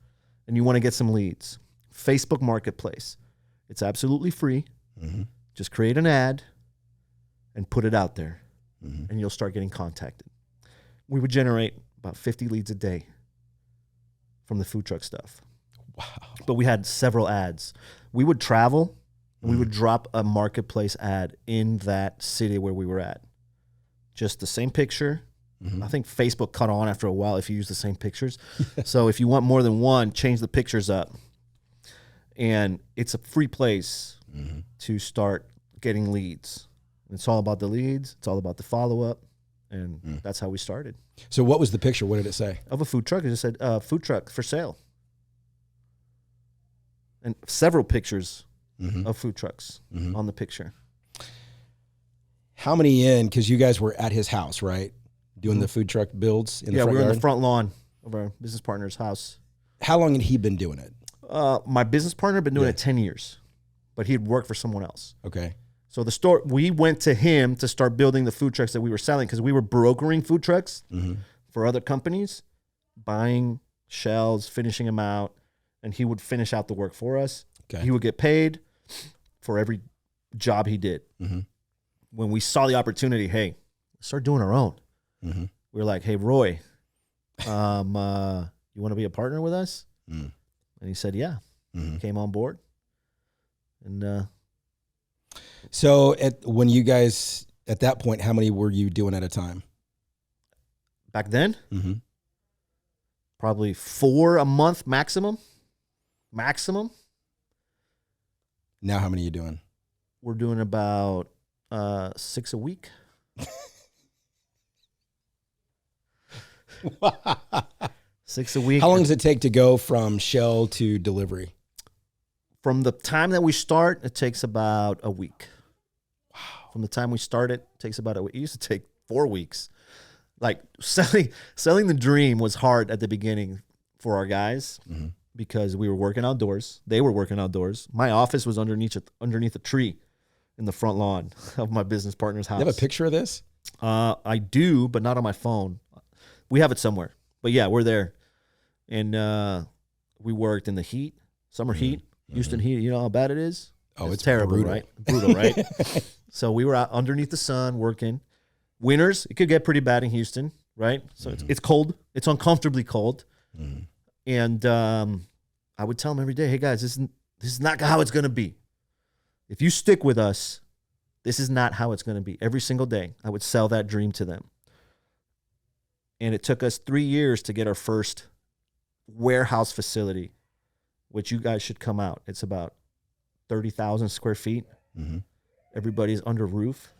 and you want to get some leads. Facebook Marketplace. It's absolutely free. Mm-hmm. Just create an ad and put it out there, and you'll start getting contacted. We would generate about 50 leads a day from the food truck stuff. Wow. But we had several ads. We would travel, and we would drop a marketplace ad in that city where we were at. Just the same picture. Mm-hmm. I think Facebook cut on after a while if you use the same pictures. So if you want more than one, change the pictures up. And it's a free place to start getting leads. It's all about the leads. It's all about the follow-up. And that's how we started. So what was the picture? What did it say? Of a food truck. It just said, food truck for sale. And several pictures of food trucks on the picture. How many in? Because you guys were at his house, right? Doing the food truck builds in the front yard? Yeah, we were in the front lawn of our business partner's house. How long had he been doing it? My business partner had been doing it 10 years, but he'd worked for someone else. Okay. So the store, we went to him to start building the food trucks that we were selling because we were brokering food trucks for other companies, buying shells, finishing them out, and he would finish out the work for us. Okay. He would get paid for every job he did. When we saw the opportunity, hey, let's start doing our own. We were like, hey, Roy, you want to be a partner with us? And he said, yeah. Came on board. And so when you guys, at that point, how many were you doing at a time? Back then? Probably 4 a month maximum. Maximum. Now how many are you doing? We're doing about 6 a week. 6 a week. How long does it take to go from shell to delivery? From the time that we start, it takes about a week. Wow. From the time we start it takes about a week. It used to take 4 weeks. Like selling the dream was hard at the beginning for our guys because we were working outdoors. They were working outdoors. My office was underneath a tree in the front lawn of my business partner's house. You have a picture of this? I do, but not on my phone. We have it somewhere. But yeah, we're there. And we worked in the heat, summer heat, Houston heat. You know how bad it is? Oh, it's terrible, brutal. right? Brutal, right? So we were out underneath the sun working. Winters, it could get pretty bad in Houston, right? So it's cold. It's uncomfortably cold. And I would tell them every day, hey, guys, this is not how it's going to be. If you stick with us, this is not how it's going to be. Every single day, I would sell that dream to them. And it took us 3 years to get our first warehouse facility, which you guys should come out. It's about 30,000 square feet. Everybody's under roof.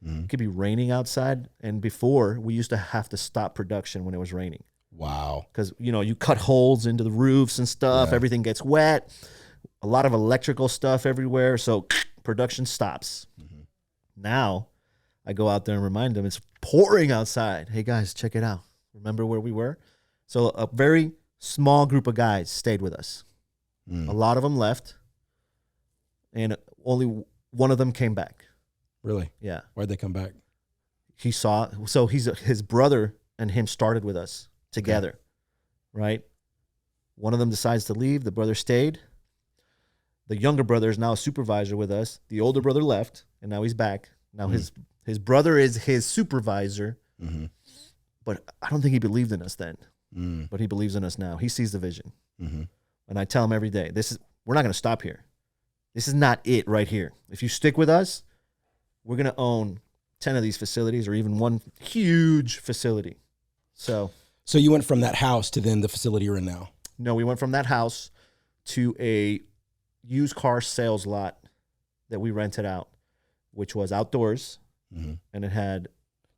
It could be raining outside. And before, we used to have to stop production when it was raining. Wow. Because, you cut holes into the roofs and stuff. Yeah. Everything gets wet. A lot of electrical stuff everywhere. So production stops. Now, I go out there and remind them it's pouring outside. Hey, guys, check it out. Remember where we were? So a very small group of guys stayed with us. A lot of them left. And only one of them came back. Really? Yeah. Why'd they come back? His brother and him started with us together, right? One of them decides to leave. The brother stayed. The younger brother is now a supervisor with us. The older brother left, and now he's back. Now his brother is his supervisor, but I don't think he believed in us then. But he believes in us now. He sees the vision. And I tell him every day, we're not going to stop here. This is not it right here. If you stick with us, we're going to own 10 of these facilities or even one huge facility. So you went from that house to then the facility you're in now? No, we went from that house to a used car sales lot that we rented out, which was outdoors, and it had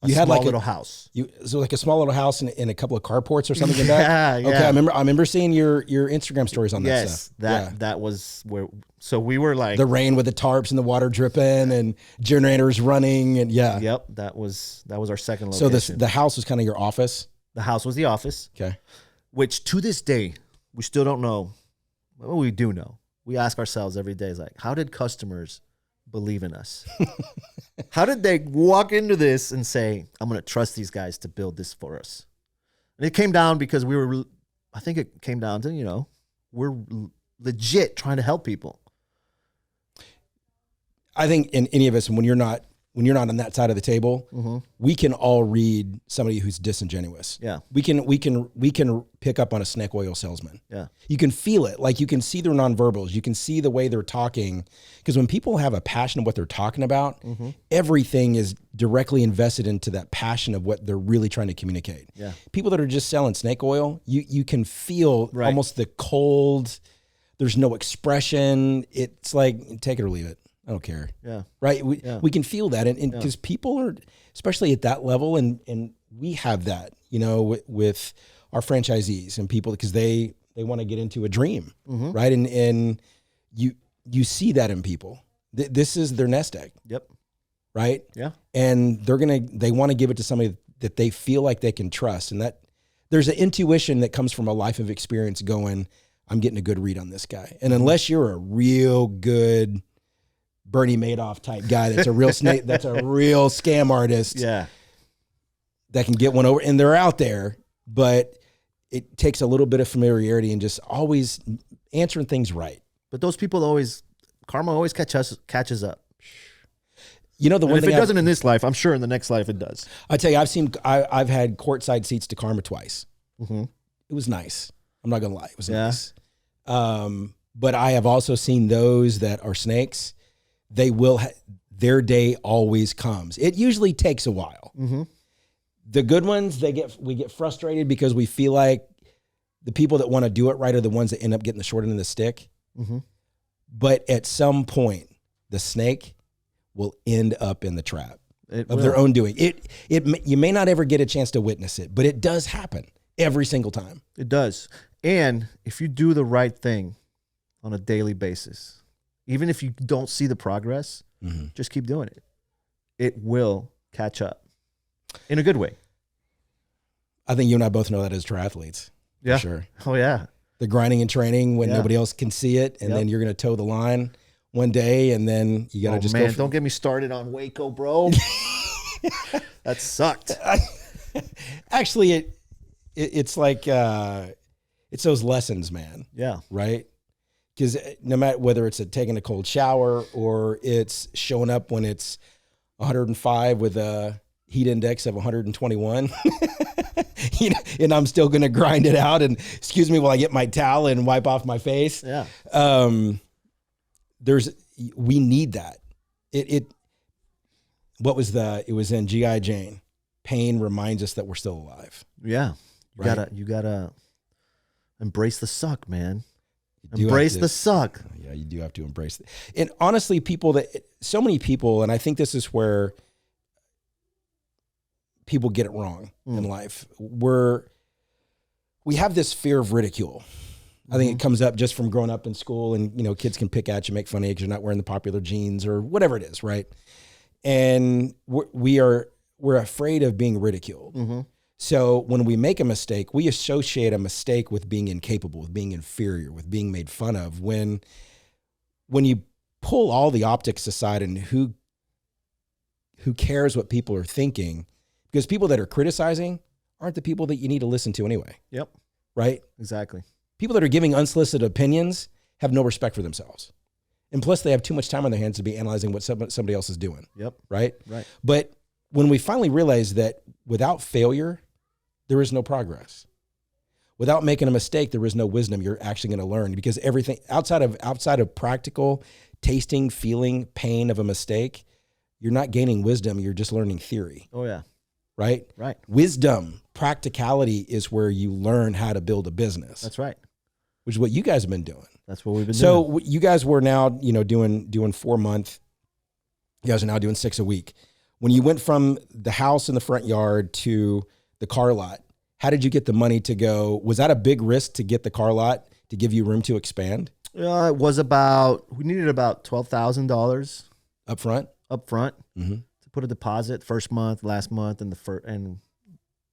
A small little house. So like a small little house in a couple of carports or something in back? Yeah. Okay, I remember seeing your Instagram stories on that stuff. That was where. So we were like the rain with the tarps and the water dripping and generators running and Yep, that was our second location. So the house was kind of your office. The house was the office. Okay. Which to this day we still don't know. Well, we do know. We ask ourselves every day, is like, how did customers believe in us? How did they walk into this and say, I'm going to trust these guys to build this for us? And it came down because I think it came down to, we're legit trying to help people. I think in any of us, when you're not on that side of the table, we can all read somebody who's disingenuous. Yeah. We can pick up on a snake oil salesman. Yeah. You can feel it. Like you can see their nonverbals. You can see the way they're talking. Because when people have a passion of what they're talking about, everything is directly invested into that passion of what they're really trying to communicate. Yeah. People that are just selling snake oil, you can feel almost the cold, there's no expression. It's like, take it or leave it. I don't care. Yeah. Right. We can feel that. And because people are, especially at that level, and we have that, with our franchisees and people, because they want to get into a dream. Right. And you see that in people. This is their nest egg. Yep. Right. Yeah. And they want to give it to somebody that they feel like they can trust. And that there's an intuition that comes from a life of experience going, I'm getting a good read on this guy. And unless you're a real good Bernie Madoff type guy, that's a real snake, that's a real scam artist. Yeah. That can get one over, and they're out there, but it takes a little bit of familiarity and just always answering things right. But those people karma always catches up. The one if thing it doesn't in this life, I'm sure in the next life it does. I tell you, I've had courtside seats to karma twice. It was nice. I'm not gonna lie, it was nice. But I have also seen those that are snakes. They will, their day always comes. It usually takes a while. The good ones, we get frustrated because we feel like the people that want to do it right are the ones that end up getting the short end of the stick. But at some point, the snake will end up in the trap of their own doing. You may not ever get a chance to witness it, but it does happen every single time. It does. And if you do the right thing on a daily basis, even if you don't see the progress, just keep doing it. It will catch up in a good way. I think you and I both know that as triathletes. Yeah. For sure. Oh, yeah. The grinding and training when nobody else can see it, and then you're going to toe the line one day, and then you got to go. Don't get me started on Waco, bro. That sucked. Actually, it's like it's those lessons, man. Yeah. Right? Because no matter whether it's taking a cold shower or it's showing up when it's 105 with a heat index of 121, and I'm still going to grind it out. And excuse me while I get my towel and wipe off my face. Yeah. We need that. It was in G.I. Jane. Pain reminds us that we're still alive. Yeah. You gotta embrace the suck, man. Embrace the suck. Yeah, you do have to embrace it. And honestly, so many people, and I think this is where people get it wrong in life, we have this fear of ridicule. I think it comes up just from growing up in school, and kids can pick at you, make fun of you because you're not wearing the popular jeans or whatever it is, right? And we're afraid of being ridiculed. So when we make a mistake, we associate a mistake with being incapable, with being inferior, with being made fun of. When you pull all the optics aside and who cares what people are thinking, because people that are criticizing aren't the people that you need to listen to anyway. Yep. Right? Exactly. People that are giving unsolicited opinions have no respect for themselves. And plus they have too much time on their hands to be analyzing what somebody else is doing. Yep. Right? Right. But when we finally realize that without failure, there is no progress. Without making a mistake, there is no wisdom you're actually going to learn, because everything outside of practical tasting, feeling pain of a mistake, you're not gaining wisdom. You're just learning theory. Oh yeah. Right? Right. Wisdom, practicality is where you learn how to build a business. That's right. Which is what you guys have been doing. That's what we've been doing. So you guys were now, doing 4 month. You guys are now doing 6 a week. When you went from the house in the front yard to the car lot, how did you get the money to go? Was that a big risk to get the car lot to give you room to expand? It was we needed about $12,000 Up front? up front to put a deposit first month, last month, and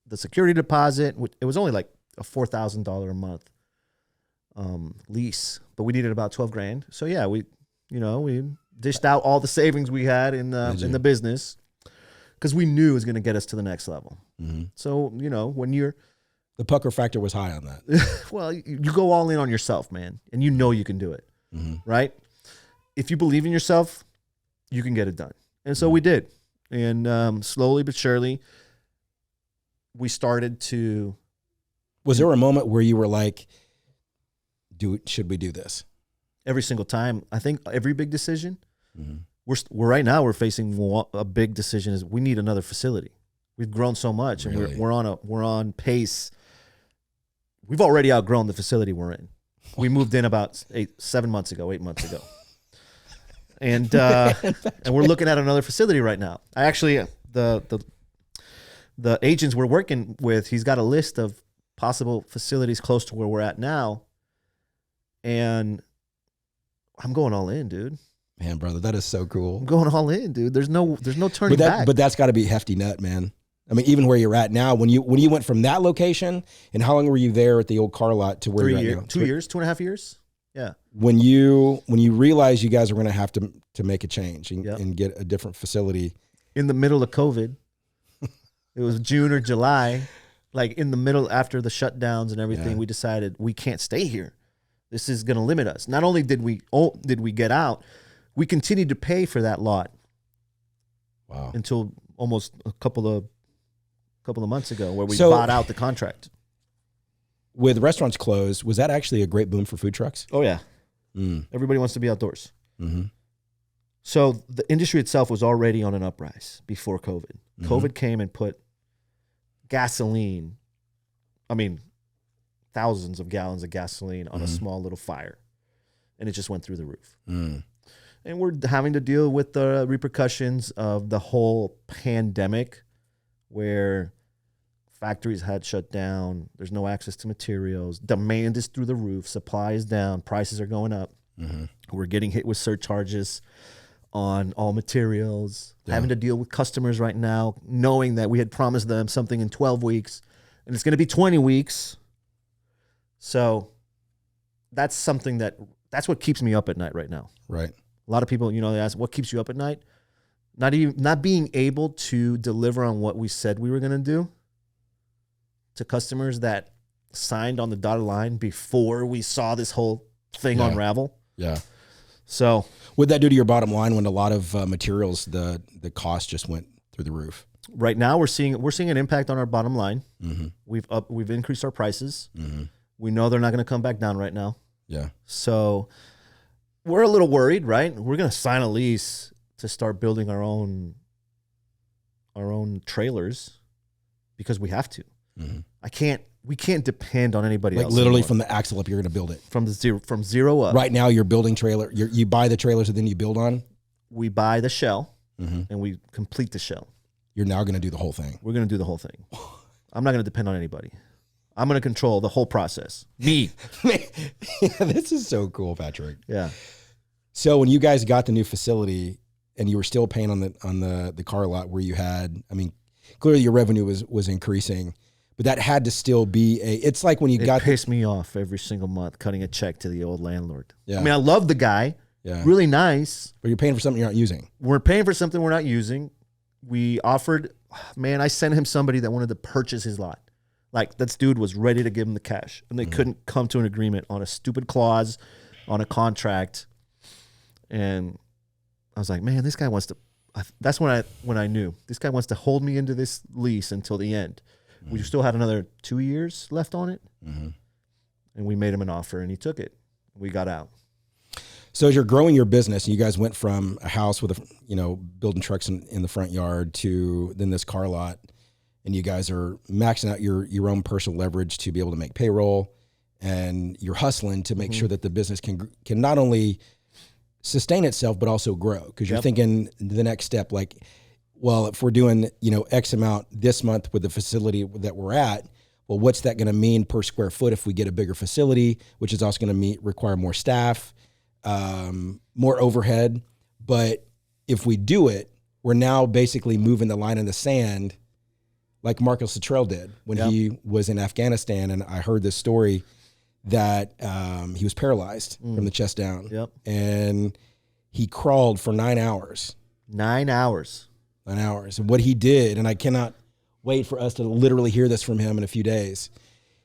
the security deposit. It was only like a $4,000 a month lease, but we needed about 12 grand. So yeah, we dished out all the savings we had in the business because we knew it was going to get us to the next level. So, when you're... The pucker factor was high on that. Well, you go all in on yourself, man, and you know you can do it, right? If you believe in yourself, you can get it done. And so we did. And slowly but surely, we started to... Was there a moment where you were like, should we do this? Every single time. I think every big decision, we're right now, we're facing a big decision is we need another facility. We've grown so much, and Really? we're on pace. We've already outgrown the facility we're in. We moved in about 8 months ago. And we're looking at another facility right now. I actually, the agents we're working with, he's got a list of possible facilities close to where we're at now. And I'm going all in, dude. Man, brother, that is so cool. I'm going all in, dude. There's no turning back. But that's got to be a hefty nut, man. I mean, even where you're at now, when you went from that location, and how long were you there at the old car lot to where you're at now? 2 years, 2.5 years. Yeah. When you realized you guys were going to have to make a change and get a different facility. In the middle of COVID, it was June or July, like in the middle after the shutdowns and everything, we decided we can't stay here. This is going to limit us. Not only did we get out, we continued to pay for that lot. Wow. Until almost a couple of months ago, where we bought out the contract. With restaurants closed, was that actually a great boom for food trucks? Oh yeah. Everybody wants to be outdoors. So the industry itself was already on an uprise before COVID. COVID came and put gasoline, thousands of gallons of gasoline on a small little fire, and it just went through the roof. And we're having to deal with the repercussions of the whole pandemic, where factories had shut down. There's no access to materials. Demand is through the roof. Supply is down. Prices are going up. We're getting hit with surcharges on all materials. Having to deal with customers right now, knowing that we had promised them something in 12 weeks, and it's going to be 20 weeks. So that's something that's what keeps me up at night right now. Right. A lot of people, they ask, what keeps you up at night? Not being able to deliver on what we said we were going to do to customers that signed on the dotted line before we saw this whole thing unravel. Yeah. So what'd that do to your bottom line when a lot of materials, the cost just went through the roof? Right now we're seeing an impact on our bottom line. We've increased our prices. We know they're not going to come back down right now. Yeah. So we're a little worried, right? We're going to sign a lease to start building our own trailers because we have to. We can't depend on anybody else. Like literally anymore. from the axle up, you're going to build it. From zero up. Right now you're building trailer. You buy the trailers and then you build on? We buy the shell and we complete the shell. You're now going to do the whole thing. We're going to do the whole thing. I'm not going to depend on anybody. I'm going to control the whole process. Me. This is so cool, Patrick. Yeah. So when you guys got the new facility and you were still paying on the car lot where you had, clearly your revenue was increasing, but that had to still be it's like when it pissed me off every single month cutting a check to the old landlord. Yeah. I love the guy. Yeah. Really nice. But you're paying for something you're not using. We're paying for something we're not using. We offered, I sent him somebody that wanted to purchase his lot. Like, this dude was ready to give him the cash, and they couldn't come to an agreement on a stupid clause on a contract. And I was like, man, this guy wants to, that's when I knew this guy wants to hold me into this lease until the end. We still had another 2 years left on it. And we made him an offer and he took it. We got out. So as you're growing your business, and you guys went from a house with building trucks in the front yard to then this car lot, and you guys are maxing out your own personal leverage to be able to make payroll, and you're hustling to make sure that the business can not only sustain itself but also grow, because you're thinking the next step. Like, well, if we're doing, X amount this month with the facility that we're at, well, what's that going to mean per square foot if we get a bigger facility, which is also going to require more staff, more overhead. But if we do it, we're now basically moving the line in the sand like Marcus Luttrell did when he was in Afghanistan. And I heard this story that he was paralyzed from the chest down. Yep. And he crawled for 9 hours. 9 hours. 9 hours. And what he did, and I cannot wait for us to literally hear this from him in a few days.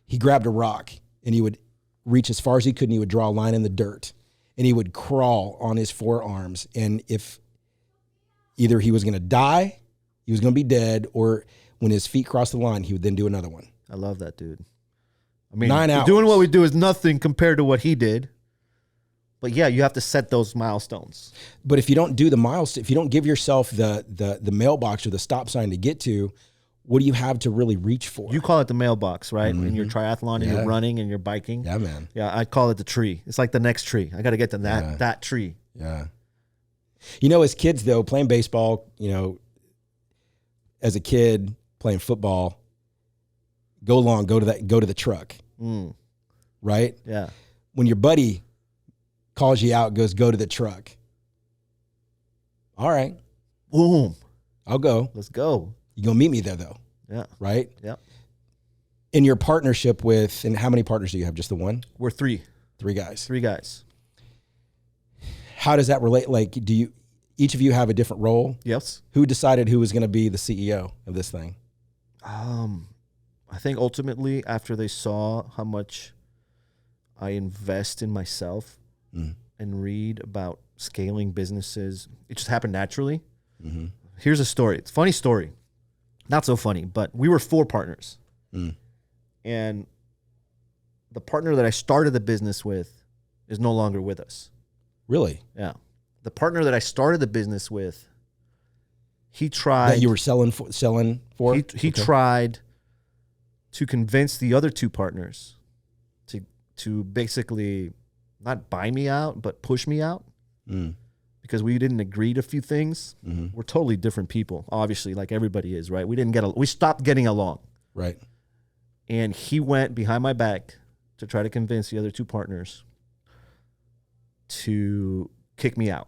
He grabbed a rock and he would reach as far as he could and he would draw a line in the dirt and he would crawl on his forearms. And if either he was going to die, he was going to be dead, or when his feet crossed the line, he would then do another one. I love that, dude. I mean, 9 hours. Doing what we do is nothing compared to what he did. But yeah, you have to set those milestones. But if you don't do the milestone, if you don't give yourself the mailbox or the stop sign to get to, what do you have to really reach for? You call it the mailbox, right? In your triathlon and you're running and you're biking. Yeah, man. Yeah, I call it the tree. It's like the next tree. I got to get to that tree. Yeah. As kids though, playing baseball, as a kid playing football, go to the truck. Right? Yeah. When your buddy calls you out, goes, go to the truck. All right. Boom. I'll go. Let's go. You're going to meet me there though. Yeah. Right? Yeah. In your partnership with, and how many partners do you have? Just the one? We're three. 3 guys. 3 guys. How does that relate? Like, each of you have a different role? Yes. Who decided who was going to be the CEO of this thing? I think ultimately after they saw how much I invest in myself and read about scaling businesses, it just happened naturally. Mm-hmm. Here's a story. It's a funny story. Not so funny, but we were 4 partners. And the partner that I started the business with is no longer with us. Really? Yeah. The partner that I started the business with, he tried. That you were selling for? He tried to convince the other 2 partners to basically not buy me out, but push me out. Because we didn't agree to a few things. We're totally different people, obviously, like everybody is, right? We stopped getting along. Right. And he went behind my back to try to convince the other 2 partners to kick me out.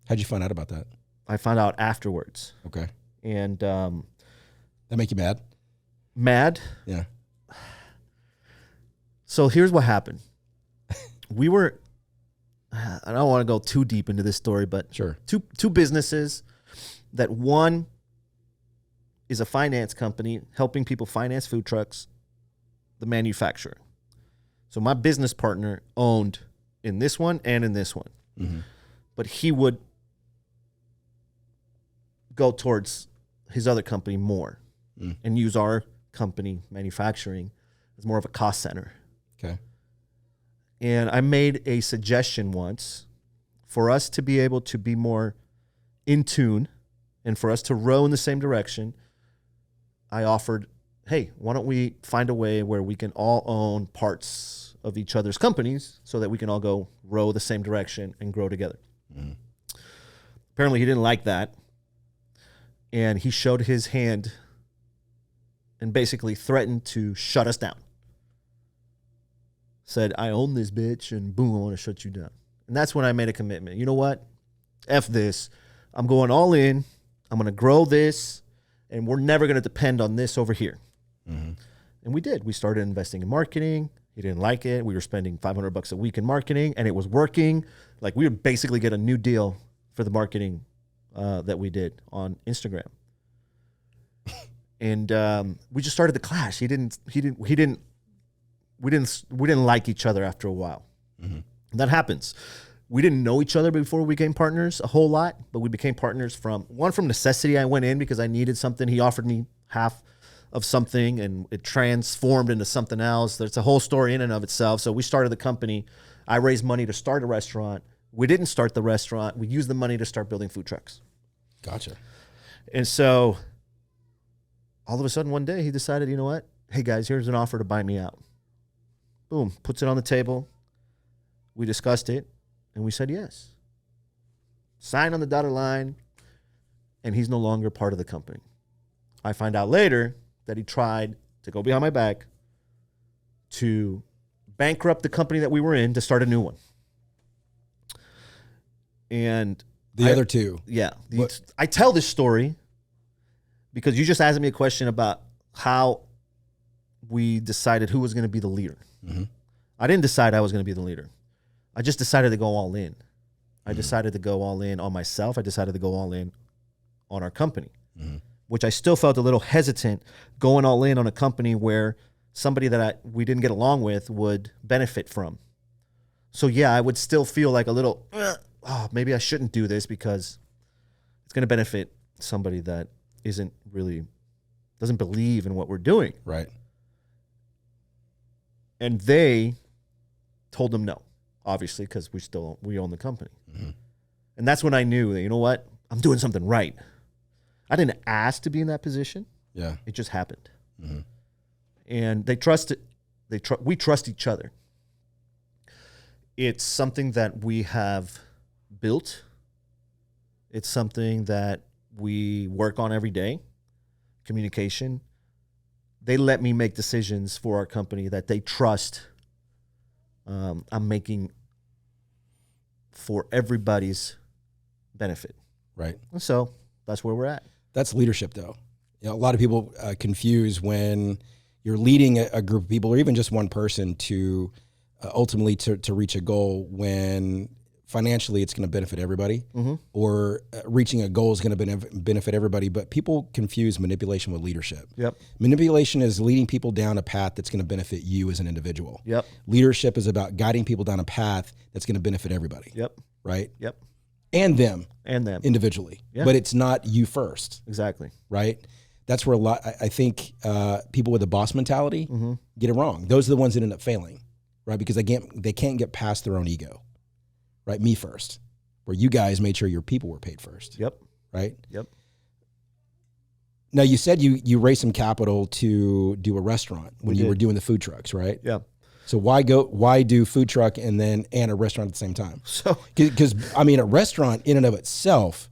How'd you find out about that? I found out afterwards. Okay. And that make you mad? Mad? Yeah. So here's what happened. I don't want to go too deep into this story, but sure. Two businesses that one is a finance company helping people finance food trucks, the manufacturer. So my business partner owned in this one and in this one. But he would go towards his other company more and use our company, manufacturing, as more of a cost center. Okay. And I made a suggestion once for us to be able to be more in tune and for us to row in the same direction. I offered, hey, why don't we find a way where we can all own parts of each other's companies so that we can all go row the same direction and grow together. Apparently he didn't like that. And he showed his hand and basically threatened to shut us down. Said, I own this bitch, and boom, I want to shut you down. And that's when I made a commitment. You know what? F this. I'm going all in. I'm going to grow this, and we're never going to depend on this over here. And we did. We started investing in marketing. He didn't like it. We were spending $500 a week in marketing, and it was working. Like, we would basically get a new deal for the marketing that we did on Instagram. And we just started to clash. We didn't like each other after a while. That happens. We didn't know each other before we became partners a whole lot, but we became partners from necessity. I went in because I needed something. He offered me half of something and it transformed into something else. There's a whole story in and of itself. So we started the company. I raised money to start a restaurant. We didn't start the restaurant. We used the money to start building food trucks. Gotcha. And so all of a sudden one day he decided, you know what? Hey guys, here's an offer to buy me out. Boom, puts it on the table. We discussed it, and we said yes. Signed on the dotted line. and he's no longer part of the company. I find out later that he tried to go behind my back to bankrupt the company that we were in to start a new one. And the other two. Yeah. I tell this story because you just asked me a question about how we decided who was going to be the leader. Mm-hmm. I didn't decide I was going to be the leader. I just decided to go all in. I decided to go all in on myself. I decided to go all in on our company, which I still felt a little hesitant going all in on a company where somebody that we didn't get along with would benefit from. So yeah, I would still feel like a little, maybe I shouldn't do this because it's going to benefit somebody that doesn't believe in what we're doing. Right. And they told them no, obviously, because we own the company. Mm-hmm. And that's when I knew that, you know what? I'm doing something right. I didn't ask to be in that position. Yeah. It just happened. Mm-hmm. And we trust each other. It's something that we have built. It's something that we work on every day. Communication. They let me make decisions for our company that they trust I'm making for everybody's benefit. Right. And so that's where we're at. That's leadership, though. You know, a lot of people confuse when you're leading a group of people or even just one person to ultimately to reach a goal when financially it's going to benefit everybody, or reaching a goal is going to benefit everybody. But people confuse manipulation with leadership. Yep. Manipulation is leading people down a path that's going to benefit you as an individual. Yep. Leadership is about guiding people down a path that's going to benefit everybody. Yep. Right? Yep. And them. And them. Individually. Yeah. But it's not you first. Exactly. Right? That's where I think people with a boss mentality get it wrong. Those are the ones that end up failing, right? Because they can't get past their own ego, right? Me first, where you guys made sure your people were paid first. Yep. Right? Yep. Now, you said you raised some capital to do a restaurant when you were doing the food trucks, right? Yeah. So why do food truck and a restaurant at the same time? So, because I mean, a restaurant in and of itself.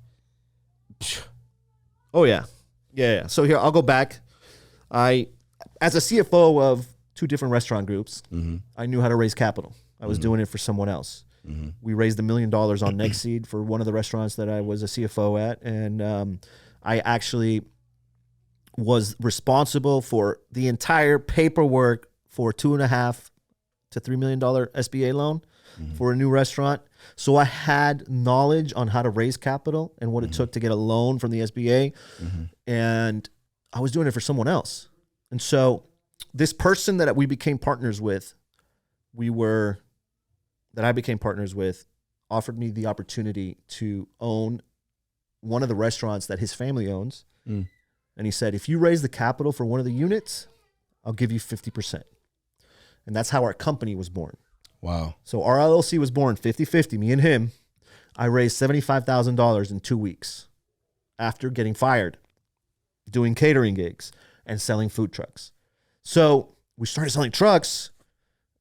Oh yeah. Yeah. So here, I'll go back. As a CFO of two different restaurant groups, I knew how to raise capital. I was doing it for someone else. We raised $1 million on Next Seed for one of the restaurants that I was a CFO at. And I actually was responsible for the entire paperwork for $2.5 to $3 million SBA loan for a new restaurant. So I had knowledge on how to raise capital and what it took to get a loan from the SBA. And I was doing it for someone else. And so this person that we became partners with, I became partners with, offered me the opportunity to own one of the restaurants that his family owns. And he said, if you raise the capital for one of the units, I'll give you 50%. And that's how our company was born. Wow. So our LLC was born 50-50, me and him. I raised $75,000 in 2 weeks after getting fired, doing catering gigs and selling food trucks. So we started selling trucks,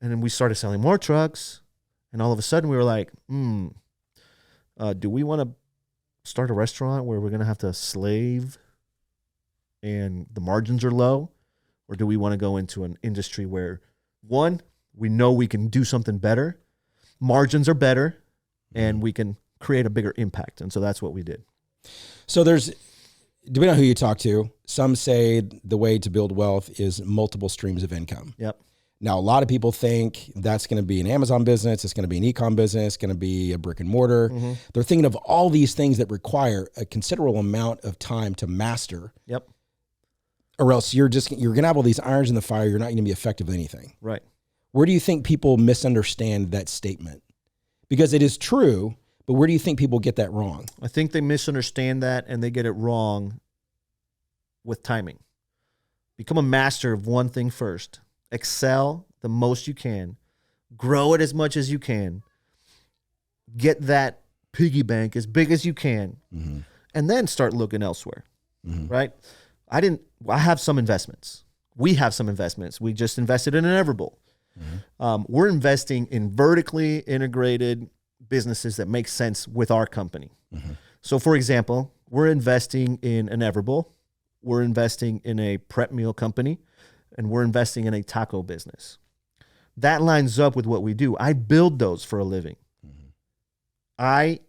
and then we started selling more trucks. And all of a sudden we were like, do we want to start a restaurant where we're going to have to slave and the margins are low? Or do we want to go into an industry where, one, we know we can do something better, margins are better, and we can create a bigger impact? And so that's what we did. So depending on who you talk to, some say the way to build wealth is multiple streams of income. Yep. Now, a lot of people think that's going to be an Amazon business, it's going to be an e-com business, it's going to be a brick and mortar. They're thinking of all these things that require a considerable amount of time to master. Yep. Or else you're going to have all these irons in the fire, you're not going to be effective with anything. Right. Where do you think people misunderstand that statement? Because it is true, but where do you think people get that wrong? I think they misunderstand that and they get it wrong with timing. Become a master of one thing first. Excel the most you can. Grow it as much as you can. Get that piggy bank as big as you can. And then start looking elsewhere. Right? I have some investments. We have some investments. We just invested in an Everbowl. We're investing in vertically integrated businesses that make sense with our company. So for example, we're investing in an Everbowl, we're investing in a prep meal company, and we're investing in a taco business. That lines up with what we do. I build those for a living. Mm-hmm. I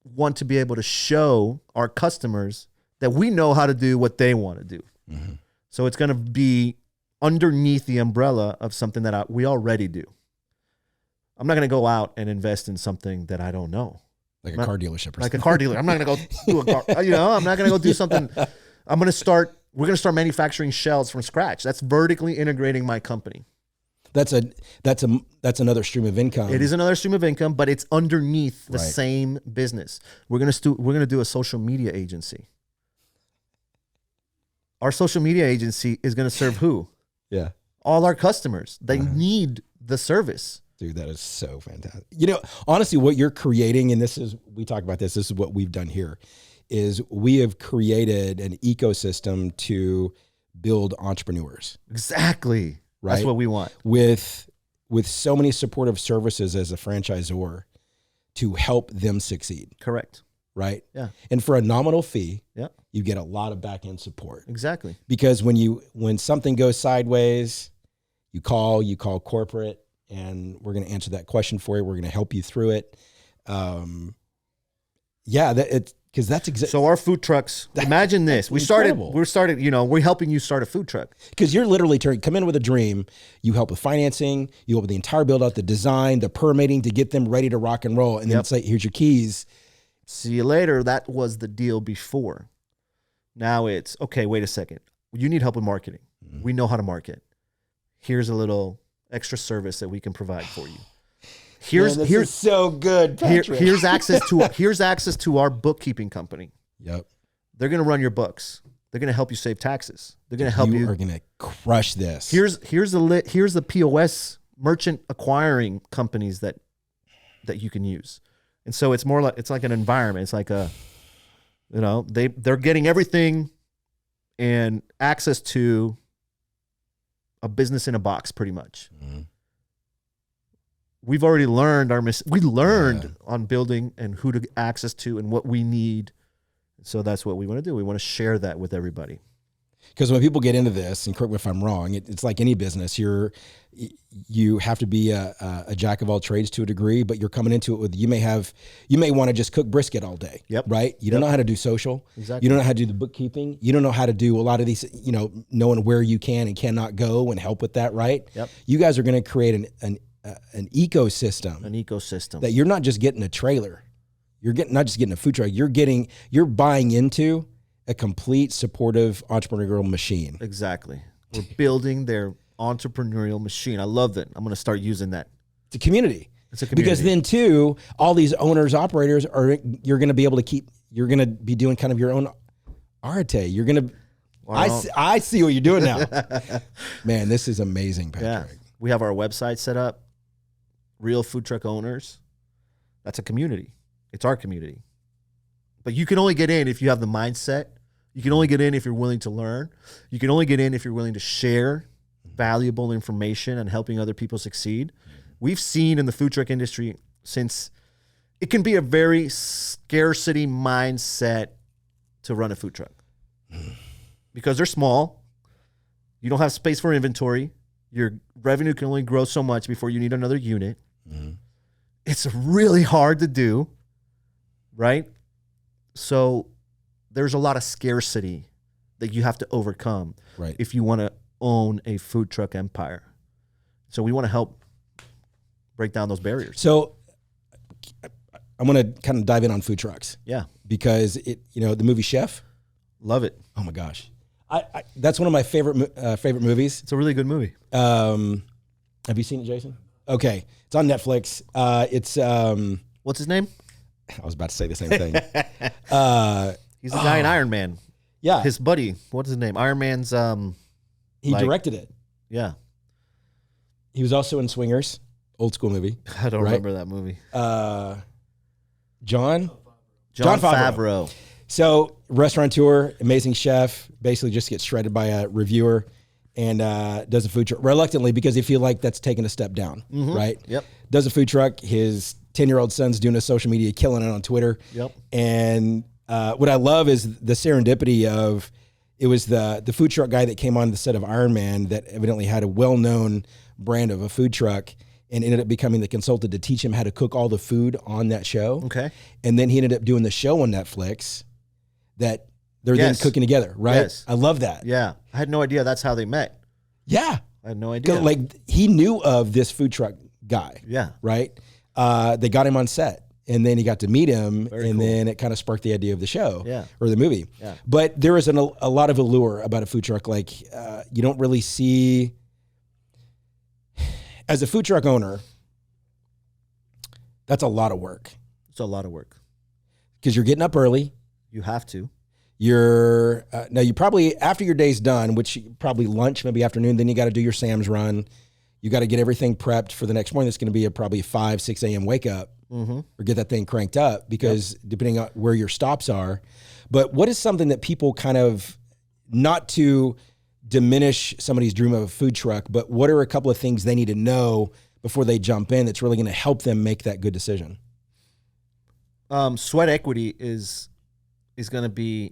want to be able to show our customers that we know how to do what they want to do. Mm-hmm. So it's going to be underneath the umbrella of something that we already do. I'm not going to go out and invest in something that I don't know. Like a car dealership or something. Like a car dealer. I'm not going to go do a car, I'm not going to go do something. We're going to start manufacturing shells from scratch. That's vertically integrating my company. That's another stream of income. It is another stream of income, but it's underneath the same business. We're going to do a social media agency. Our social media agency is going to serve who? Yeah. All our customers. They need the service. Dude, that is so fantastic. You know, honestly, what you're creating, and we talk about this is what we've done here, is we have created an ecosystem to build entrepreneurs. Exactly. Right? That's what we want. With so many supportive services as a franchisor to help them succeed. Correct. Right? Yeah. And for a nominal fee, yeah, you get a lot of back-end support. Exactly. Because when something goes sideways, you call corporate, and we're going to answer that question for you. We're going to help you through it. Because that's exactly. So our food trucks, imagine this. We're helping you start a food truck. Because you're literally come in with a dream. You help with financing. You help with the entire build out, the design, the permitting to get them ready to rock and roll. And then it's like, here's your keys. See you later. That was the deal before. Now it's, okay, wait a second. You need help with marketing. Mm-hmm. We know how to market. Here's a little extra service that we can provide for you. Here's so good, Patrick. Here's access to our bookkeeping company. Yep. They're going to run your books. They're going to help you save taxes. They're going to help you. You are going to crush this. Here's the POS merchant acquiring companies that you can use. And so it's more like, it's like an environment. It's like they're getting everything and access to a business in a box, pretty much. Mm-hmm. We've already learned on building and who to access to and what we need. So that's what we want to do. We want to share that with everybody. Because when people get into this, and correct me if I'm wrong, it's like any business. You have to be a jack of all trades to a degree, but you're coming into it with, you may want to just cook brisket all day. Yep. Right? You don't know how to do social. Exactly. You don't know how to do the bookkeeping. You don't know how to do a lot of these, knowing where you can and cannot go and help with that, right? Yep. You guys are going to create an ecosystem. An ecosystem. That you're not just getting a trailer. You're not just getting a food truck. You're buying into a complete supportive entrepreneurial machine. Exactly. We're building their entrepreneurial machine. I love that. I'm going to start using that. It's a community. It's a community. Because then too, all these owners, operators you're going to be able to you're going to be doing kind of your own arte. You're going to, I see what you're doing now. Man, this is amazing, Patrick. Yeah. We have our website set up. Real food truck owners. That's a community. It's our community. But you can only get in if you have the mindset. You can only get in if you're willing to learn. You can only get in if you're willing to share valuable information and helping other people succeed. We've seen in the food truck industry, since it can be a very scarcity mindset to run a food truck. Because they're small. You don't have space for inventory. Your revenue can only grow so much before you need another unit. Mm-hmm. It's really hard to do, right? So there's a lot of scarcity that you have to overcome if you want to own a food truck empire. So we want to help break down those barriers. So I'm going to kind of dive in on food trucks. Yeah. Because the movie Chef. Love it. Oh my gosh. That's one of my favorite movies. It's a really good movie. Have you seen it, Jason? Okay. It's on Netflix. What's his name? I was about to say the same thing. He's the guy in Iron Man. Yeah. His buddy. What's his name? Iron Man's he directed it. Yeah. He was also in Swingers, old school movie. I don't remember that movie. John Favreau. So restaurateur, amazing chef, basically just gets shredded by a reviewer and does a food truck reluctantly because they feel like that's taking a step down, right? Yep. Does a food truck. His 10-year-old son's doing a social media, killing it on Twitter. Yep. And what I love is the serendipity of, it was the food truck guy that came on the set of Iron Man that evidently had a well-known brand of a food truck and ended up becoming the consultant to teach him how to cook all the food on that show. Okay. And then he ended up doing the show on Netflix that they're then cooking together, right? Yes. I love that. Yeah. I had no idea that's how they met. Yeah. I had no idea. Like, he knew of this food truck guy. Yeah. Right? They got him on set. And then he got to meet him, Very and cool. then it kind of sparked the idea of the show or the movie. Yeah. But there is a lot of allure about a food truck. Like, you don't really see, as a food truck owner, that's a lot of work. It's a lot of work. Because you're getting up early. You have to. You're, now you probably, after your day's done, which probably lunch, maybe afternoon, then you got to do your Sam's run. You got to get everything prepped for the next morning. That's going to be probably a 5, 6 a.m. wake up. Or get that thing cranked up because depending on where your stops are. But what is something that people kind of, not to diminish somebody's dream of a food truck, but what are a couple of things they need to know before they jump in that's really going to help them make that good decision? Sweat equity is going to be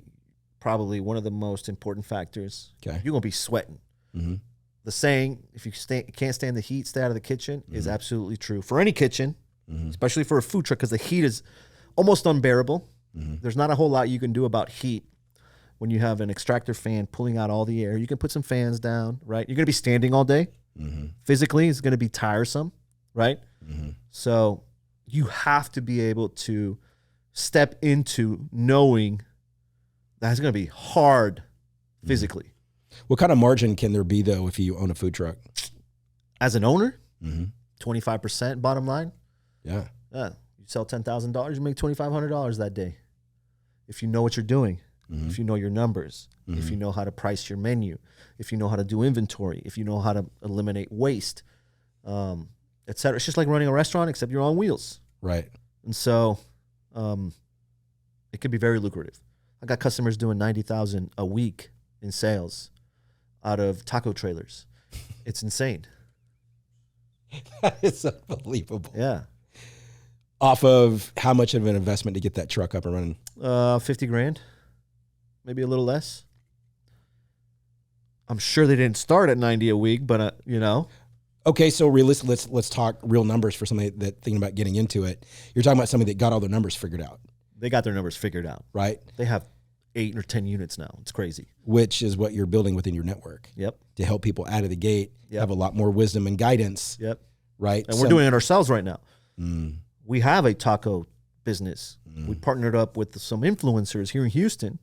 probably one of the most important factors. Okay. You're going to be sweating. The saying, if you can't stand the heat, stay out of the kitchen, is absolutely true. For any kitchen, especially for a food truck, because the heat is almost unbearable. There's not a whole lot you can do about heat when you have an extractor fan pulling out all the air. You can put some fans down, right? You're going to be standing all day. Physically, it's going to be tiresome, right? So you have to be able to step into knowing that it's going to be hard physically. What kind of margin can there be, though, if you own a food truck? As an owner, 25% bottom line. Yeah. You sell $10,000, you make $2,500 that day. If you know what you're doing, if you know your numbers, if you know how to price your menu, if you know how to do inventory, if you know how to eliminate waste, et cetera. It's just like running a restaurant, except you're on wheels. Right. And so it could be very lucrative. I got customers doing $90,000 a week in sales out of taco trailers. It's insane. It's unbelievable. Yeah. Off of how much of an investment to get that truck up and running? $50,000, maybe a little less. I'm sure they didn't start at 90 a week, but you know. Okay, so realistically, let's talk real numbers for somebody that thinking about getting into it. You're talking about somebody that got all their numbers figured out. They got their numbers figured out. Right. They have 8 or 10 units now. It's crazy. Which is what you're building within your network. Yep. To help people out of the gate have a lot more wisdom and guidance. Yep. Right. And we're doing it ourselves right now. We have a taco business. We partnered up with some influencers here in Houston.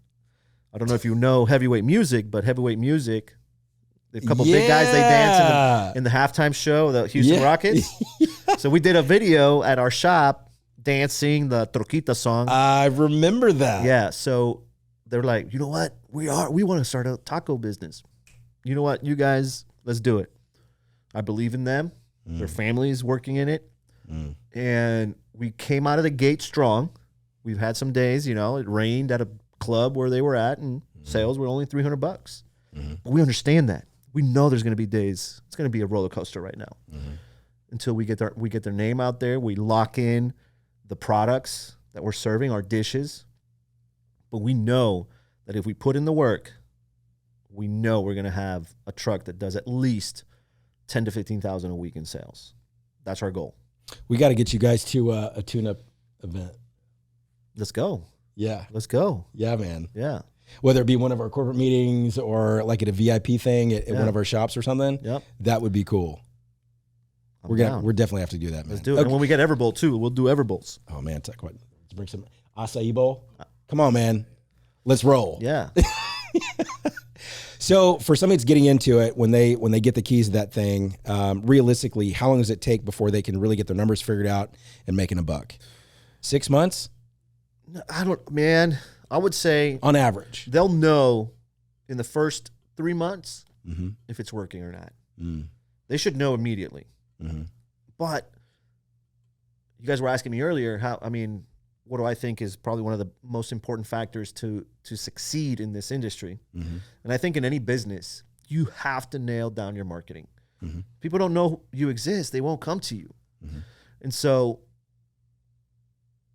I don't know if you know Heavyweight Music, but Heavyweight Music, a couple big guys, they dance in the halftime show, the Houston Rockets. So we did a video at our shop dancing the Troquita song. I remember that. Yeah. So they're like, you know what? We want to start a taco business. You know what? You guys, let's do it. I believe in them. Their family is working in it. And we came out of the gate strong. We've had some days, you know, it rained at a club where they were at and sales were only $300. But we understand that. We know there's going to be days. It's going to be a roller coaster right now. Until we get their name out there, we lock in the products that we're serving, our dishes. But we know that if we put in the work, we know we're going to have a truck that does at least 10 to 15,000 a week in sales. That's our goal. We got to get you guys to a tune-up event. Let's go. Yeah. Let's go. Yeah, man. Yeah. Whether it be one of our corporate meetings or like at a VIP thing at one of our shops or something. Yep. That would be cool. We're definitely have to do that, man. Let's do it. Okay. And when we get Everbowl too, we'll do Everbowls. Oh man, let's bring some acai bowl. Come on, man. Let's roll. Yeah. So for somebody that's getting into it, when they get the keys to that thing, realistically, how long does it take before they can really get their numbers figured out and making a buck? 6 months? I would say on average. They'll know in the first 3 months if it's working or not. They should know immediately. But you guys were asking me earlier what do I think is probably one of the most important factors to succeed in this industry? And I think in any business, you have to nail down your marketing. People don't know you exist. They won't come to you. And so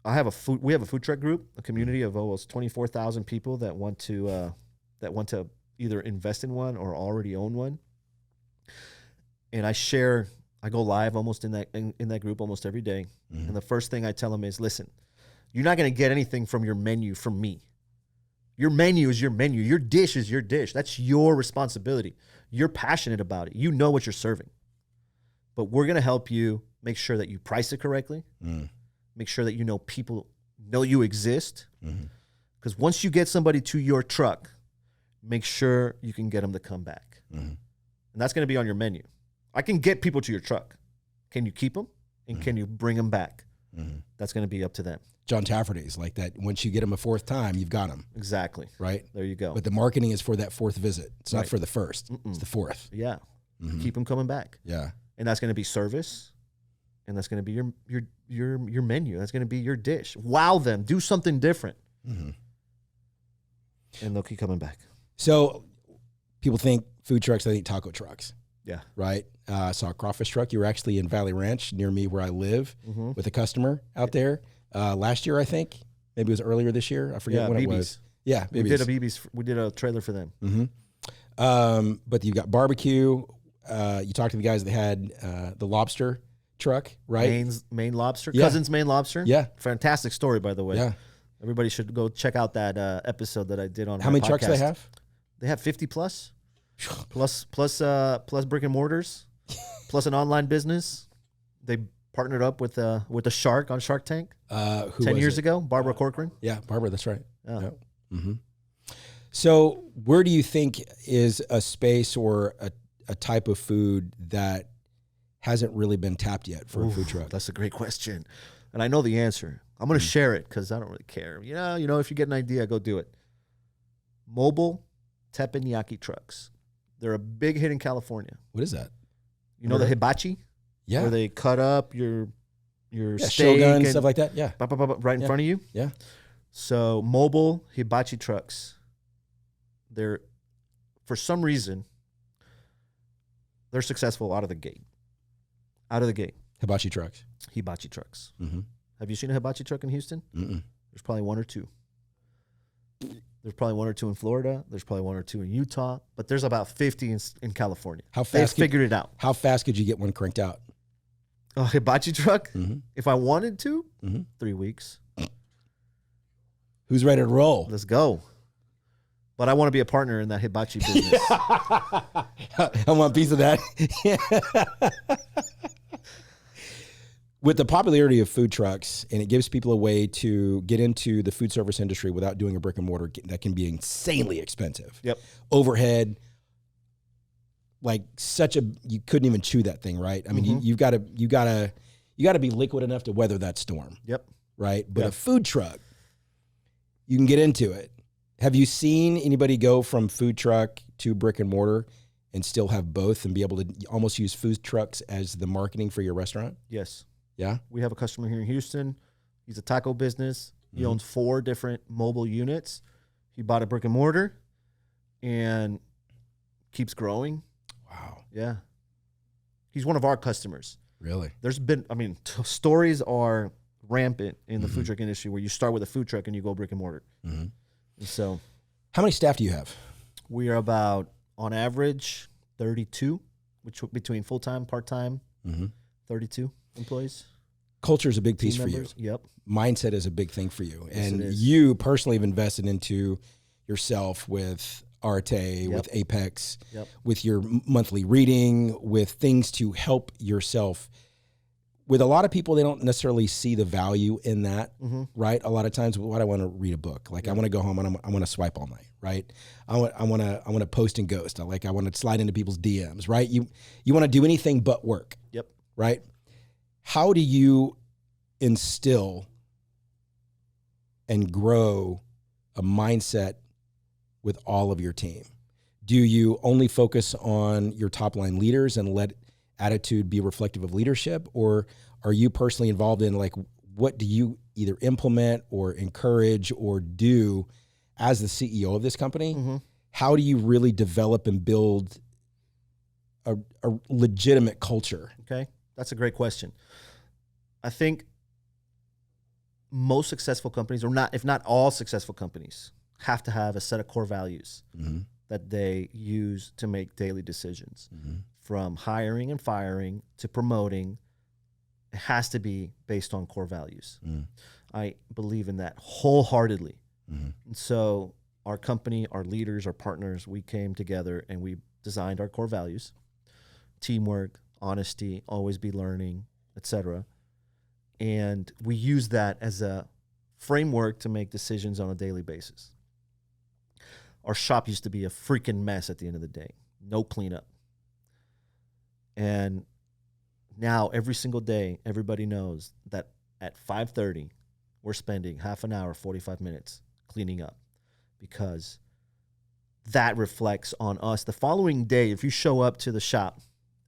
we have a food truck group, a community of almost 24,000 people that want to either invest in one or already own one. And I go live almost in that group almost every day. Mm-hmm. And the first thing I tell them is, listen, you're not going to get anything from your menu from me. Your menu is your menu. Your dish is your dish. That's your responsibility. You're passionate about it. You know what you're serving. But we're going to help you make sure that you price it correctly. Mm. Make sure that people know you exist. Because once you get somebody to your truck, make sure you can get them to come back. Mm-hmm. And that's going to be on your menu. I can get people to your truck. Can you keep them? And can you bring them back? Mm-hmm. That's going to be up to them. John Tafferty's like that. Once you get them a fourth time, you've got them. Exactly. Right? There you go. But the marketing is for that fourth visit. It's not for the first. It's the fourth. Yeah. Mm-hmm. Keep them coming back. Yeah. And that's going to be service. And that's going to be your menu. That's going to be your dish. Wow them. Do something different. Mm-hmm. And they'll keep coming back. So people think food trucks, they think taco trucks. Yeah. Right? I saw a crawfish truck. You were actually in Valley Ranch near me where I live with a customer out there last year, I think. Maybe it was earlier this year. I forget when it was. Yeah, we did a BB's. We did a trailer for them. Mm-hmm. But you've got barbecue. You talked to the guys that had the lobster truck, right? Maine Lobster. Yeah. Cousins Maine Lobster. Yeah. Fantastic story, by the way. Yeah. Everybody should go check out that episode that I did on How many trucks they have? They have 50 plus brick and mortars, plus an online business. They partnered up with a shark on Shark Tank 10 years ago, Barbara Corcoran. Yeah, Barbara, that's right. Yeah. Mm-hmm. So where do you think is a space or a type of food that hasn't really been tapped yet for a food truck? That's a great question. And I know the answer. I'm going to share it because I don't really care. You know, if you get an idea, go do it. Mobile teppanyaki trucks. They're a big hit in California. What is that? You know the hibachi? Yeah. Where they cut up your steak shogun and stuff like that. Yeah. Right in front of you. Yeah. So mobile hibachi trucks. They're, for some reason, they're successful out of the gate. Out of the gate. Hibachi trucks. Mm-hmm. Have you seen a hibachi truck in Houston? Mm-mm. There's probably one or two. There's probably one or two in Florida. There's probably one or two in Utah. But there's about 50 in California. How fast? They figured it out. How fast could you get one cranked out? A hibachi truck? Mm-hmm. If I wanted to, 3 weeks. Who's ready to roll? Let's go. But I want to be a partner in that hibachi business. I want a piece of that. With the popularity of food trucks, and it gives people a way to get into the food service industry without doing a brick and mortar, that can be insanely expensive. Yep. Overhead, like you couldn't even chew that thing, right? I mean, you gotta be liquid enough to weather that storm. Yep. Right. But a food truck, you can get into it. Have you seen anybody go from food truck to brick and mortar and still have both and be able to almost use food trucks as the marketing for your restaurant? Yes. Yeah. We have a customer here in Houston. He's a taco business. He owns 4 different mobile units. He bought a brick and mortar and keeps growing. Wow. Yeah. He's one of our customers. Really? There's been, stories are rampant in the food truck industry where you start with a food truck and you go brick and mortar. Mm-hmm. And so. How many staff do you have? We are about, on average, 32, which between full-time, part-time, 32 employees. Culture is a big piece for you. Yep. Mindset is a big thing for you. Yes, and you personally have invested into yourself with Arte, with Apex, with your monthly reading, with things to help yourself. With a lot of people, they don't necessarily see the value in that, right? A lot of times, I want to read a book. Like I want to go home and I want to swipe all night, right? I want to post and ghost. I want to slide into people's DMs, right? You want to do anything but work. Yep. Right? How do you instill and grow a mindset with all of your team? Do you only focus on your top line leaders and let attitude be reflective of leadership? Or are you personally involved in what do you either implement or encourage or do as the CEO of this company? How do you really develop and build a legitimate culture? Okay. That's a great question. I think most successful companies, or not, if not all successful companies, have to have a set of core values that they use to make daily decisions. From hiring and firing to promoting, it has to be based on core values. I believe in that wholeheartedly. And so our company, our leaders, our partners, we came together and we designed our core values: teamwork, honesty, always be learning, etc. And we use that as a framework to make decisions on a daily basis. Our shop used to be a freaking mess at the end of the day. No cleanup. And now every single day, everybody knows that at 5:30, we're spending half an hour, 45 minutes cleaning up, because that reflects on us. The following day, if you show up to the shop